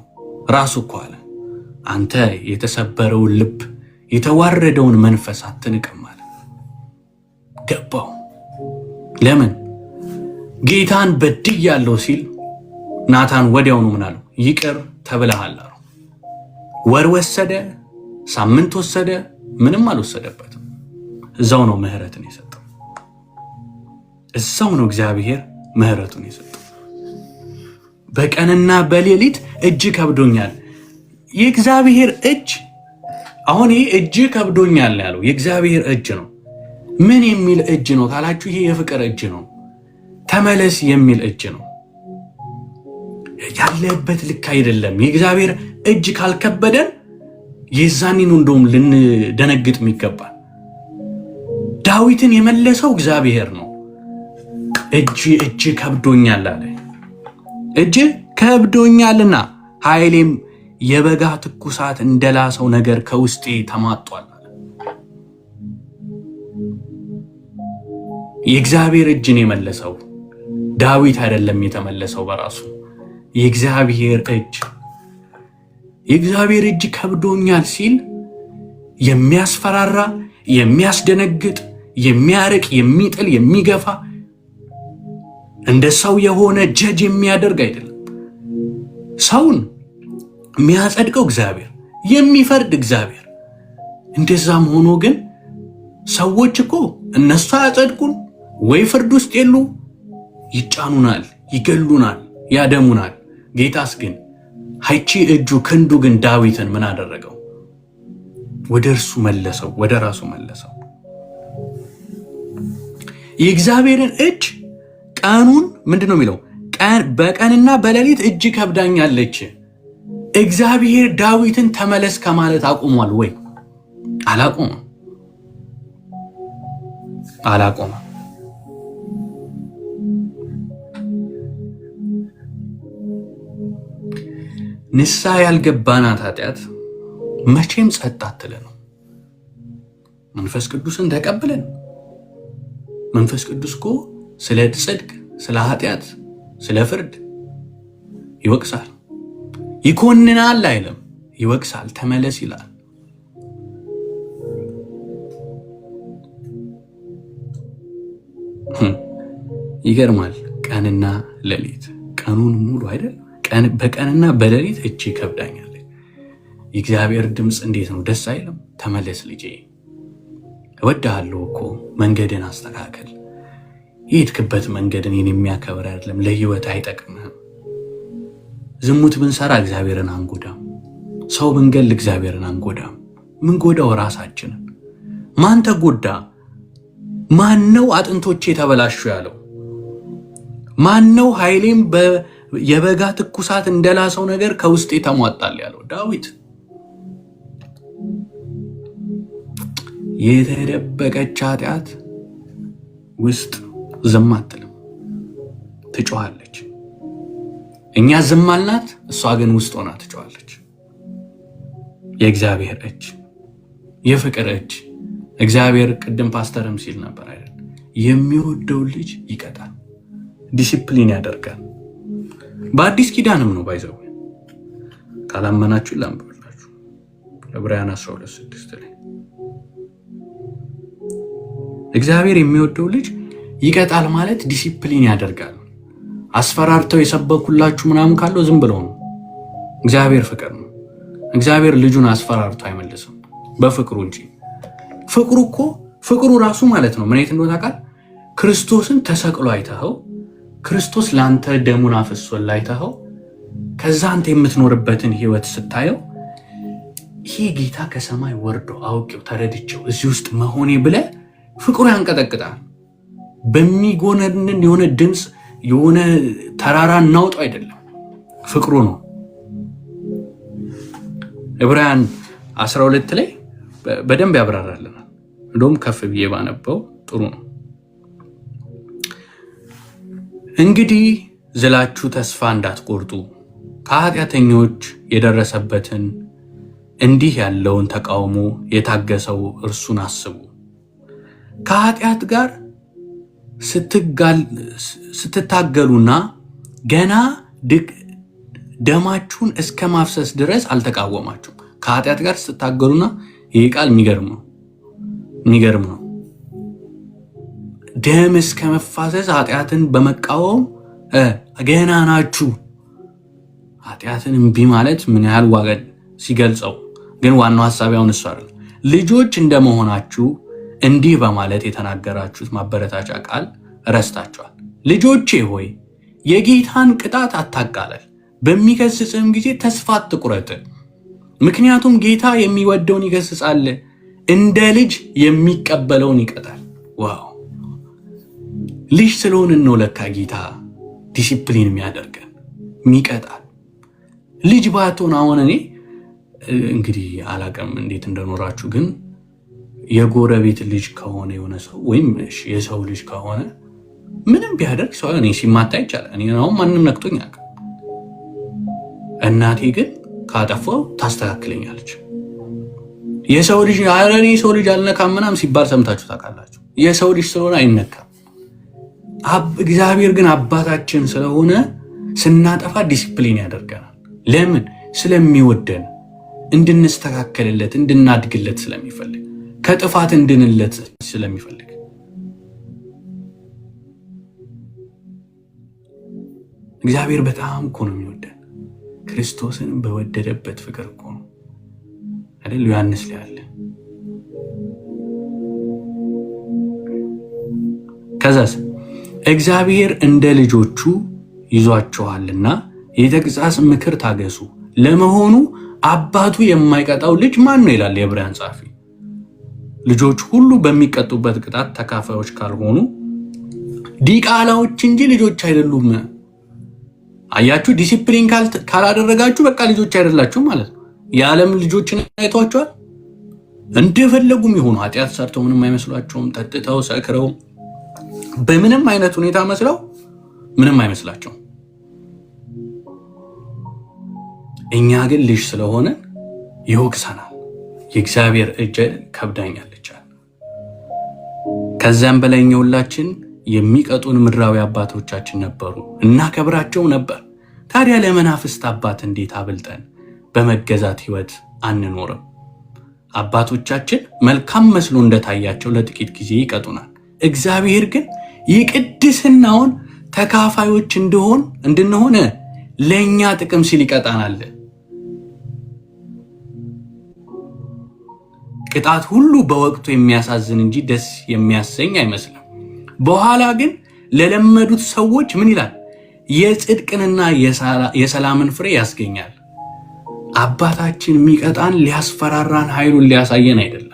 ራሱ እኮ አለ አንተ የተሰበረውን ልብ የተዋረደውን መንፈስ አትንቅም አለ። ገባው። ለምን? ጌታን በድያለሁ ሲል ናታን ወዲያውኑ ምን አለው? ይቅር ተብለሃል አለው። ወር ወሰደ፣ ሳምንት ወሰደ፣ ምንም አልወሰደበትም። እዛው ነው ምህረትን የሰጠው። እዛው ነው እግዚአብሔር ምህረቱን የሰጠው። በቀንና በሌሊት እጅ ከብዶኛል። የእግዚአብሔር እጅ አሁን ይሄ እጅ ከብዶኛል ያለው የእግዚአብሔር እጅ ነው። ምን የሚል እጅ ነው ካላችሁ ይሄ የፍቅር እጅ ነው። ተመለስ የሚል እጅ ነው። ያለበት ልክ አይደለም። የእግዚአብሔር እጅ ካልከበደን የዛኔ ነው እንደውም ልንደነግጥ የሚገባል። ዳዊትን የመለሰው እግዚአብሔር ነው። እጅ ከብዶኛል አለ። እጅ ከብዶኛልና ኃይሌም የበጋ ትኩሳት እንደላሰው ነገር ከውስጤ ተማጧል አለ። የእግዚአብሔር እጅን የመለሰው ዳዊት አይደለም የተመለሰው በራሱ የእግዚአብሔር እጅ ከብዶኛል ሲል የሚያስፈራራ፣ የሚያስደነግጥ፣ የሚያርቅ፣ የሚጥል፣ የሚገፋ እንደ ሰው የሆነ ጀጅ የሚያደርግ አይደለም። ሰውን የሚያጸድቀው እግዚአብሔር፣ የሚፈርድ እግዚአብሔር። እንደዛም ሆኖ ግን ሰዎች እኮ እነሱ አያጸድቁን ወይ ፍርድ ውስጥ የሉ፣ ይጫኑናል፣ ይገሉናል፣ ያደሙናል። ጌታስ ግን ሀይቺ እጁ ክንዱ ግን ዳዊትን ምን አደረገው? ወደ እርሱ መለሰው፣ ወደ ራሱ መለሰው። የእግዚአብሔርን እጅ ቀኑን ምንድነው የሚለው? በቀንና በሌሊት እጅ ከብዳኛለች። እግዚአብሔር ዳዊትን ተመለስ ከማለት አቁሟል ወይ? አላቆመም። ንስሐ ያልገባናት ኃጢአት መቼም ጸጥ አትለንም። መንፈስ ቅዱስን ተቀብለን መንፈስ ቅዱስ እኮ ስለ ጽድቅ፣ ስለ ኃጢአት፣ ስለ ፍርድ ይወቅሳል፣ ይኮንናል አይልም፣ ይወቅሳል፣ ተመለስ ይላል። ይገርማል። ቀንና ሌሊት ቀኑን ሙሉ አይደል? በቀንና በሌሊት እጅ ከብዳኛለች። የእግዚአብሔር ድምፅ እንዴት ነው? ደስ አይልም? ተመለስ ልጄ፣ እወድሃለሁ እኮ መንገድን አስተካከል። የሄድክበት መንገድ እኔን የሚያከብር አይደለም፣ ለህይወት አይጠቅምህም። ዝሙት ብንሰራ እግዚአብሔርን አንጎዳም፣ ሰው ብንገል እግዚአብሔርን አንጎዳም። ምን ጎዳው? ራሳችንን። ማን ተጎዳ? ማን ነው አጥንቶቼ ተበላሹ ያለው? ማን ነው ኃይሌም የበጋ ትኩሳት እንደላሰው ነገር ከውስጤ ተሟጣል ያለው? ዳዊት። የተደበቀች ኃጢአት ውስጥ ዝም አትልም፣ ትጮኻለች። እኛ ዝም አልናት፣ እሷ ግን ውስጥ ሆና ትጮኻለች። የእግዚአብሔር እጅ፣ የፍቅር እጅ። እግዚአብሔር ቅድም ፓስተርም ሲል ነበር አይደል? የሚወደው ልጅ ይቀጣል፣ ዲሲፕሊን ያደርጋል። በአዲስ ኪዳንም ነው ባይዘው። ካላመናችሁ ላንብብላችሁ ዕብራውያን 12:6 ላይ እግዚአብሔር የሚወደው ልጅ ይቀጣል ማለት ዲሲፕሊን ያደርጋል። አስፈራርተው የሰበኩላችሁ ምናምን ካለው ዝም ብለው ነው። እግዚአብሔር ፍቅር ነው። እግዚአብሔር ልጁን አስፈራርቶ አይመልስም በፍቅሩ እንጂ። ፍቅሩ ራሱ ማለት ነው ምን አይነት እንደሆነ ታውቃለህ? ክርስቶስን ተሰቅሎ አይተኸው፣ ክርስቶስ ለአንተ ደሙን አፍስሶልህ አይተኸው፣ ከዛ አንተ የምትኖርበትን ህይወት ስታየው ይሄ ጌታ ከሰማይ ወርዶ አውቄው ተረድቼው እዚህ ውስጥ መሆኔ ብለህ ፍቅሩ ያንቀጠቅጣል። በሚጎነንን የሆነ ድምፅ የሆነ ተራራ እናውጣው አይደለም፣ ፍቅሩ ነው። ዕብራውያን 12 ላይ በደንብ ያብራራልናል። እንደውም ከፍ ብዬ ባነበው ጥሩ ነው። እንግዲህ ዝላችሁ ተስፋ እንዳትቆርጡ ከኃጢአተኞች የደረሰበትን እንዲህ ያለውን ተቃውሞ የታገሰው እርሱን አስቡ። ከኃጢአት ጋር ስትታገሉና ገና ደማችሁን እስከ ማፍሰስ ድረስ አልተቃወማችሁም። ከኃጢአት ጋር ስትታገሉና ይህ ቃል የሚገርም ነው። ደም እስከ መፋሰስ ኃጢአትን በመቃወም ገና ናችሁ። ኃጢአትን እምቢ ማለት ምን ያህል ዋጋ ሲገልጸው፣ ግን ዋናው ሐሳብ ያውን እሱ አይደል። ልጆች እንደመሆናችሁ እንዲህ በማለት የተናገራችሁት ማበረታቻ ቃል ረስታችኋል። ልጆቼ ሆይ የጌታን ቅጣት አታቃለል፣ በሚገስጽም ጊዜ ተስፋ አትቁረጥ። ምክንያቱም ጌታ የሚወደውን ይገስጻል፣ እንደ ልጅ የሚቀበለውን ይቀጣል። ዋው! ልጅ ስለሆንን ነው ለካ ጌታ ዲሲፕሊን የሚያደርገን የሚቀጣል። ልጅ ባትሆን አሁን እኔ እንግዲህ አላቀም እንዴት እንደኖራችሁ፣ ግን የጎረቤት ልጅ ከሆነ የሆነ ሰው ወይም የሰው ልጅ ከሆነ ምንም ቢያደርግ ሰው እኔ ሲማታ ይቻላል። እኔ አሁን ማንም ነክቶኝ አያውቅም። እናቴ ግን ካጠፋው ታስተካክለኛለች። የሰው ልጅ አረኔ የሰው ልጅ አልነካም ምናምን ሲባል ሰምታችሁ ታውቃላችሁ። የሰው ልጅ ስለሆነ አይነካም። እግዚአብሔር ግን አባታችን ስለሆነ ስናጠፋ ዲሲፕሊን ያደርገናል። ለምን? ስለሚወደን፣ እንድንስተካከልለት፣ እንድናድግለት ስለሚፈልግ፣ ከጥፋት እንድንለት ስለሚፈልግ። እግዚአብሔር በጣም እኮ ነው የሚወደን። ክርስቶስን በወደደበት ፍቅር እኮ ነው አይደል? ዮሐንስ ላይ አለ። ከዛስ እግዚአብሔር እንደ ልጆቹ ይዟቸዋልና የተግሣጽ ምክር ታገሱ። ለመሆኑ አባቱ የማይቀጣው ልጅ ማን ነው ይላል የዕብራውያን ጸሐፊ። ልጆች ሁሉ በሚቀጡበት ቅጣት ተካፋዮች ካልሆኑ ዲቃላዎች እንጂ ልጆች አይደሉም። አያችሁ፣ ዲሲፕሊን ካላደረጋችሁ በቃ ልጆች አይደላችሁ ማለት ነው። የዓለም ልጆችን አይቷቸዋል። እንደፈለጉም ይሆኑ ኃጢአት ሰርተው ምንም አይመስሏቸውም። ጠጥተው ሰክረው በምንም አይነት ሁኔታ መስለው ምንም አይመስላቸውም። እኛ ግን ልጅ ስለሆነ ይወቅሰናል። የእግዚአብሔር እጅ ከብዳኛለች። ከዚያም በላይ እኛ ሁላችን የሚቀጡን ምድራዊ አባቶቻችን ነበሩ፣ እናከብራቸው ነበር። ታዲያ ለመናፍስት አባት እንዴት አብልጠን በመገዛት ሕይወት አንኖርም? አባቶቻችን መልካም መስሎ እንደታያቸው ለጥቂት ጊዜ ይቀጡናል። እግዚአብሔር ግን የቅድስናውን ተካፋዮች እንድንሆን ለእኛ ጥቅም ሲል ይቀጣናል። ቅጣት ሁሉ በወቅቱ የሚያሳዝን እንጂ ደስ የሚያሰኝ አይመስልም። በኋላ ግን ለለመዱት ሰዎች ምን ይላል? የጽድቅንና የሰላምን ፍሬ ያስገኛል። አባታችን የሚቀጣን ሊያስፈራራን ኃይሉን ሊያሳየን አይደለም፣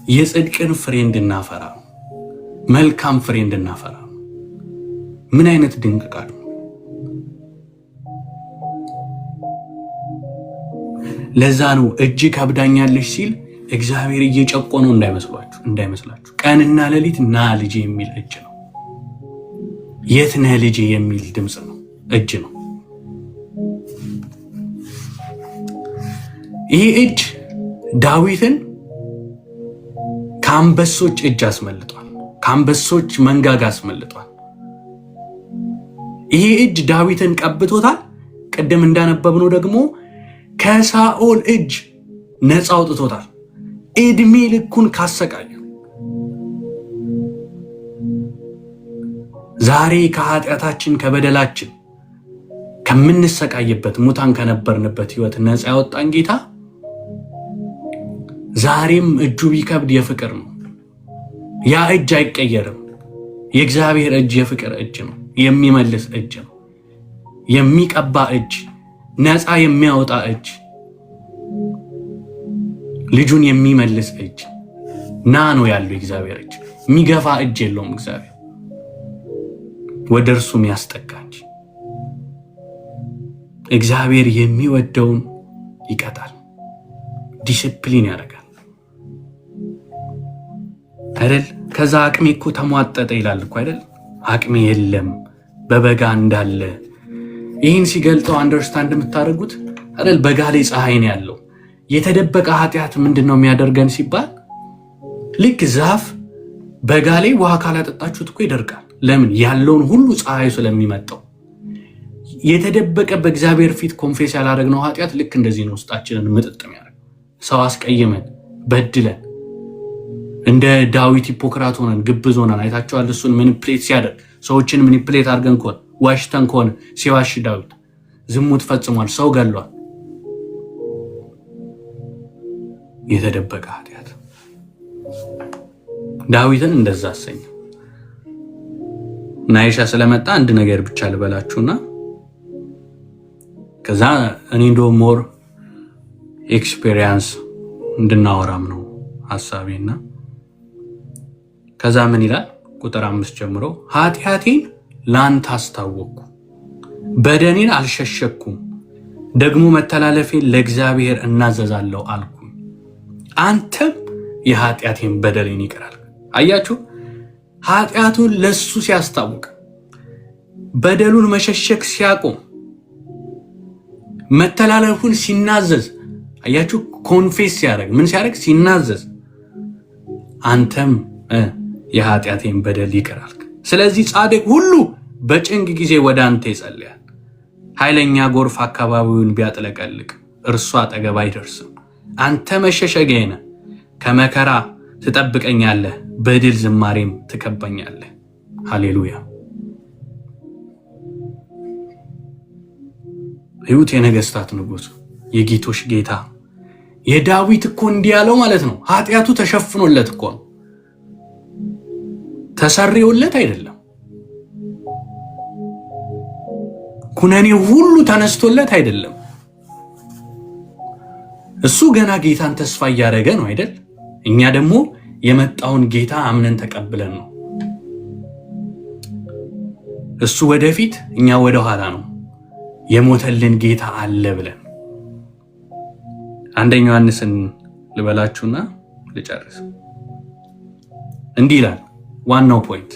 የጽድቅን ፍሬ እንድናፈራ፣ መልካም ፍሬ እንድናፈራ። ምን አይነት ድንቅ ቃል! ለዛ ነው እጅ ከብዳኛለች ሲል እግዚአብሔር እየጨቆነው እንዳይመስላችሁ። ቀንና ሌሊት ና ልጄ የሚል እጅ ነው። የት ነህ ልጄ የሚል ድምፅ ነው፣ እጅ ነው። ይህ እጅ ዳዊትን ከአንበሶች እጅ አስመልጧል፣ ከአንበሶች መንጋጋ አስመልጧል። ይህ እጅ ዳዊትን ቀብቶታል። ቅድም እንዳነበብነው ደግሞ ከሳኦል እጅ ነፃ አውጥቶታል፣ እድሜ ልኩን ካሰቃየ። ዛሬ ከኃጢአታችን ከበደላችን ከምንሰቃይበት ሙታን ከነበርንበት ህይወት ነፃ ያወጣን ጌታ ዛሬም እጁ ቢከብድ የፍቅር ነው። ያ እጅ አይቀየርም። የእግዚአብሔር እጅ የፍቅር እጅ ነው፣ የሚመልስ እጅ ነው፣ የሚቀባ እጅ፣ ነፃ የሚያወጣ እጅ፣ ልጁን የሚመልስ እጅ ና ነው ያለው። የእግዚአብሔር እጅ የሚገፋ እጅ የለውም። እግዚአብሔር ወደ እርሱ የሚያስጠጋ እንጂ። እግዚአብሔር የሚወደውን ይቀጣል፣ ዲሲፕሊን ያደርጋል አይደል? ከዛ አቅሜ እኮ ተሟጠጠ ይላል እኮ አይደል? አቅሜ የለም በበጋ እንዳለ። ይህን ሲገልጠው አንደርስታንድ የምታደርጉት አይደል? በጋ ላይ ፀሐይ ነው ያለው። የተደበቀ ኃጢአት ምንድነው የሚያደርገን ሲባል ልክ ዛፍ በጋ ላይ ውሃ ካላጠጣችሁት እኮ ይደርቃል። ለምን? ያለውን ሁሉ ፀሐዩ ስለሚመጣው። የተደበቀ በእግዚአብሔር ፊት ኮንፌስ ያላደረግነው ኃጢአት ልክ እንደዚህ ነው ውስጣችንን ምጥጥ የሚያደርግ። ሰው አስቀይመን በድለን እንደ ዳዊት ሂፖክራት ሆነን ግብዝ ሆነን አይታችኋል። እሱን ማኒፕሌት ሲያደርግ ሰዎችን ማኒፕሌት አድርገን ከሆነ ዋሽተን ከሆነ ሲዋሽ ዳዊት ዝሙት ፈጽሟል፣ ሰው ገሏል። የተደበቀ ኃጢአት ዳዊትን እንደዛ አሰኘው። ናይሻ ስለመጣ አንድ ነገር ብቻ ልበላችሁና ከዛ እኔ እንደው ሞር ኤክስፒሪየንስ እንድናወራም ነው ሐሳቤና ከዛ ምን ይላል ቁጥር 5 ጀምሮ ኃጢአቴን ላንተ አስታወቅኩ፣ በደኔን አልሸሸኩም፣ ደግሞ መተላለፌን ለእግዚአብሔር እናዘዛለሁ አልኩ፣ አንተም የኃጢአቴን በደሌን ይቅር አልክ። አያችሁ ኃጢአቱን ለሱ ሲያስታውቅ በደሉን መሸሸክ ሲያቆም መተላለፉን ሲናዘዝ አያችሁ ኮንፌስ ሲያደርግ ምን ሲያደርግ ሲናዘዝ አንተም የኃጢአቴን በደል ይቅር አልክ። ስለዚህ ጻድቅ ሁሉ በጭንቅ ጊዜ ወደ አንተ ይጸልያል። ኃይለኛ ጎርፍ አካባቢውን ቢያጥለቀልቅ እርሱ አጠገብ አይደርስም። አንተ መሸሸጊያዬ ነህ፣ ከመከራ ትጠብቀኛለህ፣ በድል ዝማሬም ትከበኛለህ። ሃሌሉያ። ሕይወት የነገስታት ንጉስ የጌቶች ጌታ የዳዊት እኮ እንዲህ ያለው ማለት ነው። ኃጢአቱ ተሸፍኖለት እኮ ነው፣ ተሰርዮለት አይደለም። ኩነኔው ሁሉ ተነስቶለት አይደለም። እሱ ገና ጌታን ተስፋ እያደረገ ነው አይደል? እኛ ደግሞ የመጣውን ጌታ አምነን ተቀብለን ነው። እሱ ወደፊት እኛ ወደ ኋላ ነው። የሞተልን ጌታ አለ ብለን አንደኛ ዮሐንስን ልበላችሁና ልጨርስ። እንዲህ ይላል ዋናው ፖይንት፣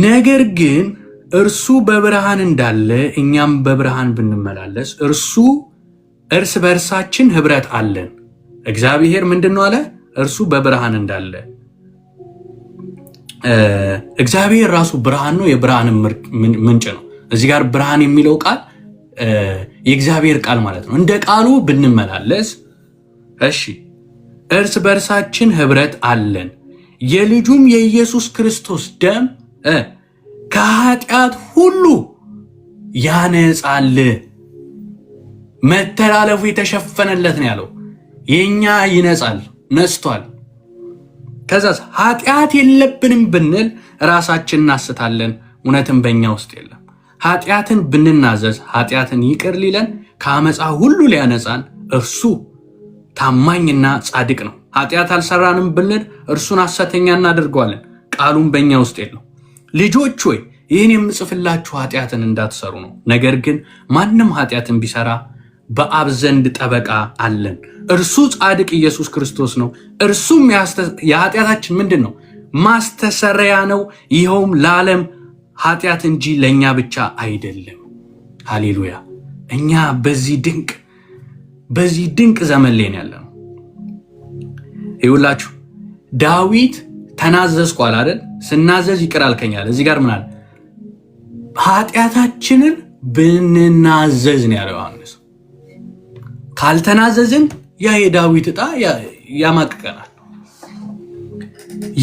ነገር ግን እርሱ በብርሃን እንዳለ እኛም በብርሃን ብንመላለስ እርስ በርሳችን ህብረት አለን። እግዚአብሔር ምንድነው አለ? እርሱ በብርሃን እንዳለ። እግዚአብሔር ራሱ ብርሃን ነው፣ የብርሃን ምንጭ ነው። እዚህ ጋር ብርሃን የሚለው ቃል የእግዚአብሔር ቃል ማለት ነው። እንደ ቃሉ ብንመላለስ እሺ እርስ በርሳችን ህብረት አለን፣ የልጁም የኢየሱስ ክርስቶስ ደም ከኃጢአት ሁሉ ያነጻል። መተላለፉ የተሸፈነለት ነው ያለው። የኛ ይነጻል፣ ነጽቷል። ከዛስ ኃጢአት የለብንም ብንል ራሳችን እናስታለን፣ እውነትም በእኛ ውስጥ የለም። ኃጢአትን ብንናዘዝ ኃጢአትን ይቅር ሊለን ከአመፃ ሁሉ ሊያነጻን እርሱ ታማኝና ጻድቅ ነው። ኃጢአት አልሰራንም ብንል እርሱን ሐሰተኛ እናደርገዋለን፣ ቃሉም በእኛ ውስጥ የለው። ልጆች ሆይ ይህን የምጽፍላችሁ ኃጢአትን እንዳትሰሩ ነው። ነገር ግን ማንም ኃጢአትን ቢሰራ በአብ ዘንድ ጠበቃ አለን፣ እርሱ ጻድቅ ኢየሱስ ክርስቶስ ነው። እርሱም የኃጢአታችን ምንድን ነው? ማስተሰረያ ነው። ይኸውም ለዓለም ኃጢአት እንጂ ለእኛ ብቻ አይደለም። ሃሌሉያ። እኛ በዚህ ድንቅ ዘመን ላይ ያለ ነው። ይኸውላችሁ ዳዊት ተናዘዝኩ አለ አይደል? ስናዘዝ ይቅር አልከኛል። እዚህ ጋር ምን አለ? ኃጢአታችንን ብንናዘዝ ነው ያለው ዮሐንስ። ካልተናዘዝን ያ የዳዊት ዕጣ ያማቅቀናል።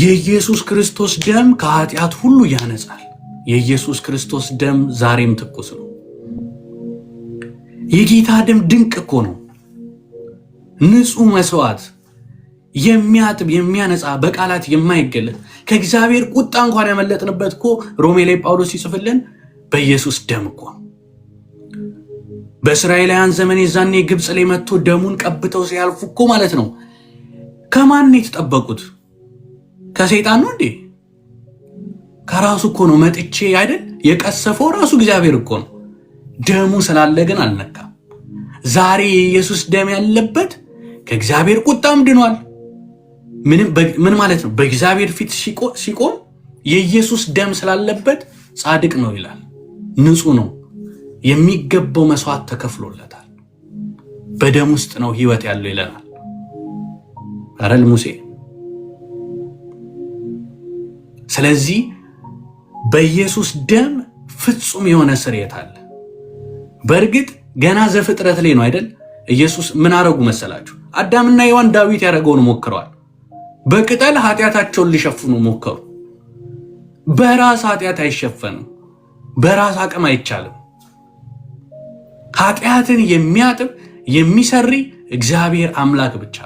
የኢየሱስ ክርስቶስ ደም ከኃጢአት ሁሉ ያነጻል። የኢየሱስ ክርስቶስ ደም ዛሬም ትኩስ ነው። የጌታ ደም ድንቅ እኮ ነው። ንጹህ መስዋዕት፣ የሚያጥብ የሚያነጻ፣ በቃላት የማይገለጥ ከእግዚአብሔር ቁጣ እንኳን ያመለጥንበት እኮ ሮሜ ላይ ጳውሎስ ይጽፍልን በኢየሱስ ደም እኮ። በእስራኤላውያን ዘመን የዛኔ ግብፅ ላይ መጥቶ ደሙን ቀብተው ሲያልፉ እኮ ማለት ነው ከማን የተጠበቁት? ከሰይጣን ነው እንዴ? ከራሱ እኮ ነው መጥቼ አይደል የቀሰፈው ራሱ እግዚአብሔር እኮ ነው። ደሙ ስላለ ግን አልነካም። ዛሬ የኢየሱስ ደም ያለበት ከእግዚአብሔር ቁጣም ድኗል። ምን ማለት ነው? በእግዚአብሔር ፊት ሲቆም የኢየሱስ ደም ስላለበት ጻድቅ ነው ይላል። ንጹህ ነው፣ የሚገባው መስዋዕት ተከፍሎለታል። በደም ውስጥ ነው ህይወት ያለው ይለናል አረል ሙሴ። ስለዚህ በኢየሱስ ደም ፍጹም የሆነ ስርየት አለ። በእርግጥ ገና ዘፍጥረት ላይ ነው አይደል? ኢየሱስ ምን አረጉ መሰላችሁ? አዳምና ሔዋን ዳዊት ያደረገውን ሞክረዋል። በቅጠል ኃጢአታቸውን ሊሸፍኑ ሞከሩ። በራስ ኃጢአት አይሸፈንም፣ በራስ አቅም አይቻልም። ኃጢአትን የሚያጥብ የሚሰሪ እግዚአብሔር አምላክ ብቻ።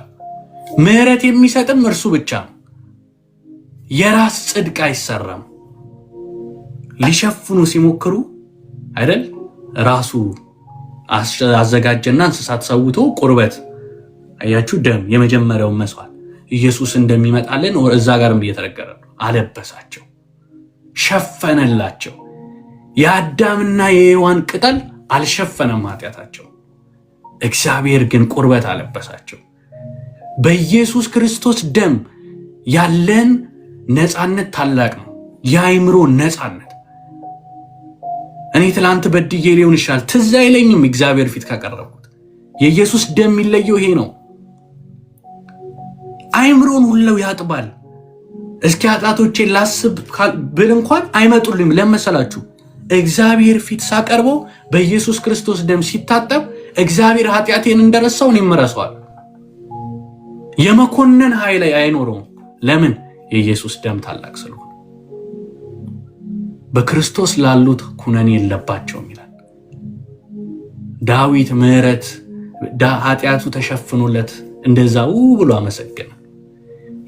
ምህረት የሚሰጥም እርሱ ብቻ ነው። የራስ ጽድቅ አይሰራም። ሊሸፍኑ ሲሞክሩ አይደል ራሱ አዘጋጀና እንስሳት ሰውቶ ቁርበት አያችሁ ደም የመጀመሪያው መስዋዕት ኢየሱስ እንደሚመጣልን እዛ ጋርም እየተነገረ ነው። አለበሳቸው፣ ሸፈነላቸው። የአዳምና የሔዋን ቅጠል አልሸፈነም ኃጢአታቸው። እግዚአብሔር ግን ቁርበት አለበሳቸው። በኢየሱስ ክርስቶስ ደም ያለን ነፃነት ታላቅ ነው። የአእምሮ ነፃነት። እኔ ትላንት በድዬ ሊሆን ይችላል ትዝ አይለኝም እግዚአብሔር ፊት ካቀረብኩት። የኢየሱስ ደም የሚለየው ይሄ ነው። አእምሮን ሁሉ ያጥባል። እስኪ ኃጢአቶቼን ላስብ ብል እንኳን አይመጡልኝም። ለመሰላችሁ እግዚአብሔር ፊት ሳቀርበው በኢየሱስ ክርስቶስ ደም ሲታጠብ እግዚአብሔር ኃጢአቴን እንደረሳው እኔም እረሳዋለሁ። የመኮነን ኃይል አይኖረውም። ለምን? የኢየሱስ ደም ታላቅ ስለሆነ። በክርስቶስ ላሉት ኩነኔ የለባቸውም ይላል ዳዊት። ምህረት ኃጢአቱ ተሸፍኖለት እንደዛው ብሎ አመሰገነ።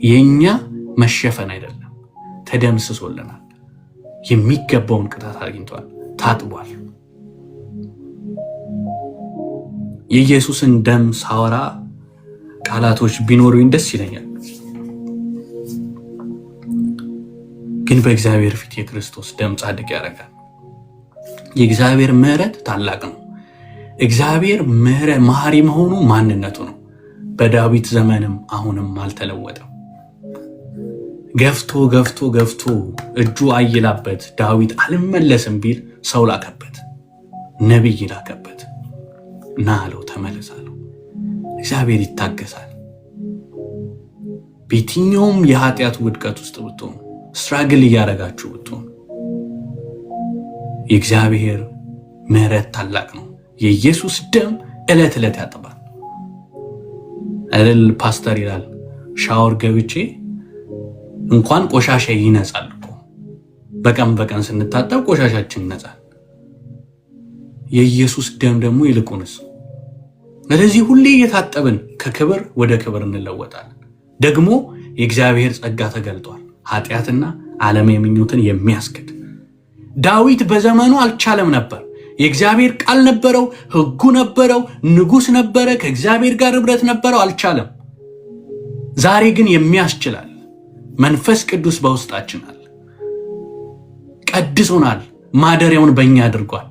የኛ መሸፈን አይደለም፣ ተደምስሶልናል። የሚገባውን ቅጣት አግኝቷል፣ ታጥቧል። የኢየሱስን ደም ሳወራ ቃላቶች ቢኖሩኝ ደስ ይለኛል፣ ግን በእግዚአብሔር ፊት የክርስቶስ ደም ጻድቅ ያደርጋል። የእግዚአብሔር ምህረት ታላቅ ነው። እግዚአብሔር መሐሪ መሆኑ ማንነቱ ነው። በዳዊት ዘመንም አሁንም አልተለወጠም። ገፍቶ ገፍቶ ገፍቶ እጁ አይላበት ዳዊት አልመለስም ቢል ሰው ላከበት፣ ነቢይ ላከበት። ና አለው፣ ተመለስ አለው። እግዚአብሔር ይታገሳል። በየትኛውም የኃጢአት ውድቀት ውስጥ ብትሆኑ፣ ስትራግል እያደረጋችሁ ብትሆኑ፣ የእግዚአብሔር ምህረት ታላቅ ነው። የኢየሱስ ደም ዕለት ዕለት ያጥባል አይደል? ፓስተር ይላል ሻወር ገብቼ እንኳን ቆሻሻ ይነጻል እኮ። በቀን በቀን ስንታጠብ ቆሻሻችን ይነጻል። የኢየሱስ ደም ደግሞ ይልቁንስ። ስለዚህ ሁሌ እየታጠብን ከክብር ወደ ክብር እንለወጣለን። ደግሞ የእግዚአብሔር ጸጋ ተገልጧል፣ ኃጢአትና ዓለም የሚኙትን የሚያስክድ። ዳዊት በዘመኑ አልቻለም ነበር። የእግዚአብሔር ቃል ነበረው፣ ሕጉ ነበረው፣ ንጉሥ ነበረ፣ ከእግዚአብሔር ጋር ኅብረት ነበረው፣ አልቻለም። ዛሬ ግን የሚያስችላል። መንፈስ ቅዱስ በውስጣችን አለ፣ ቀድሶናል፣ ማደሪያውን በእኛ አድርጓል።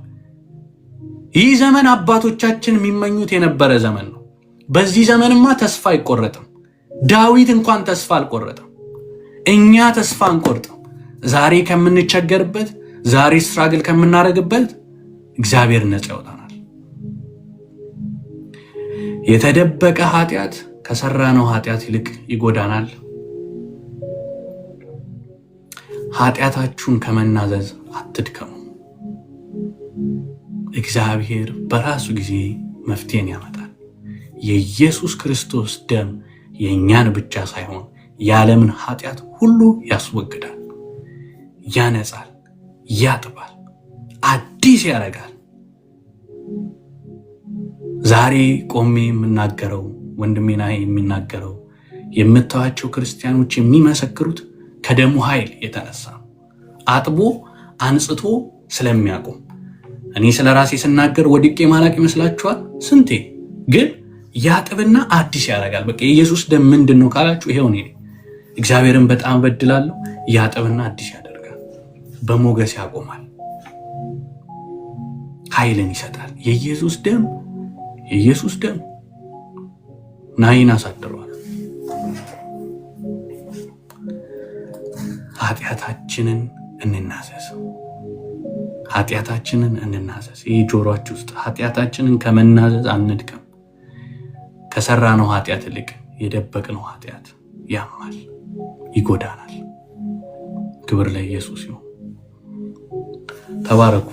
ይህ ዘመን አባቶቻችን የሚመኙት የነበረ ዘመን ነው። በዚህ ዘመንማ ተስፋ አይቆረጥም። ዳዊት እንኳን ተስፋ አልቆረጠም። እኛ ተስፋ አንቆርጥም። ዛሬ ከምንቸገርበት፣ ዛሬ ስትራግል ከምናረግበት እግዚአብሔር ነፃ ያወጣናል። የተደበቀ ኃጢአት ከሰራነው ኃጢአት ይልቅ ይጎዳናል። ኃጢአታችሁን ከመናዘዝ አትድከሙ። እግዚአብሔር በራሱ ጊዜ መፍትሄን ያመጣል። የኢየሱስ ክርስቶስ ደም የእኛን ብቻ ሳይሆን የዓለምን ኃጢአት ሁሉ ያስወግዳል፣ ያነጻል፣ ያጥባል፣ አዲስ ያደርጋል። ዛሬ ቆሜ የምናገረው ወንድሜና የሚናገረው የምታዋቸው ክርስቲያኖች የሚመሰክሩት ከደሙ ኃይል የተነሳ አጥቦ አንጽቶ ስለሚያቆም። እኔ ስለ ራሴ ስናገር ወድቄ ማላቅ ይመስላችኋል? ስንቴ ግን ያጥብና አዲስ ያደርጋል። በቃ የኢየሱስ ደም ምንድን ነው ካላችሁ ይሄው ነው። እግዚአብሔርን በጣም በድላለሁ፣ ያጥብና አዲስ ያደርጋል፣ በሞገስ ያቆማል፣ ኃይልን ይሰጣል። የኢየሱስ ደም ናይን አሳድሯል። ኃጢአታችንን እንናዘዝ። ይህ ጆሮአችሁ ውስጥ ኃጢአታችንን ከመናዘዝ አንድከም። ከሰራነው ኃጢአት ይልቅ የደበቅነው ኃጢአት ያማል፣ ይጎዳናል። ክብር ለኢየሱስ ይሁን። ተባረኩ።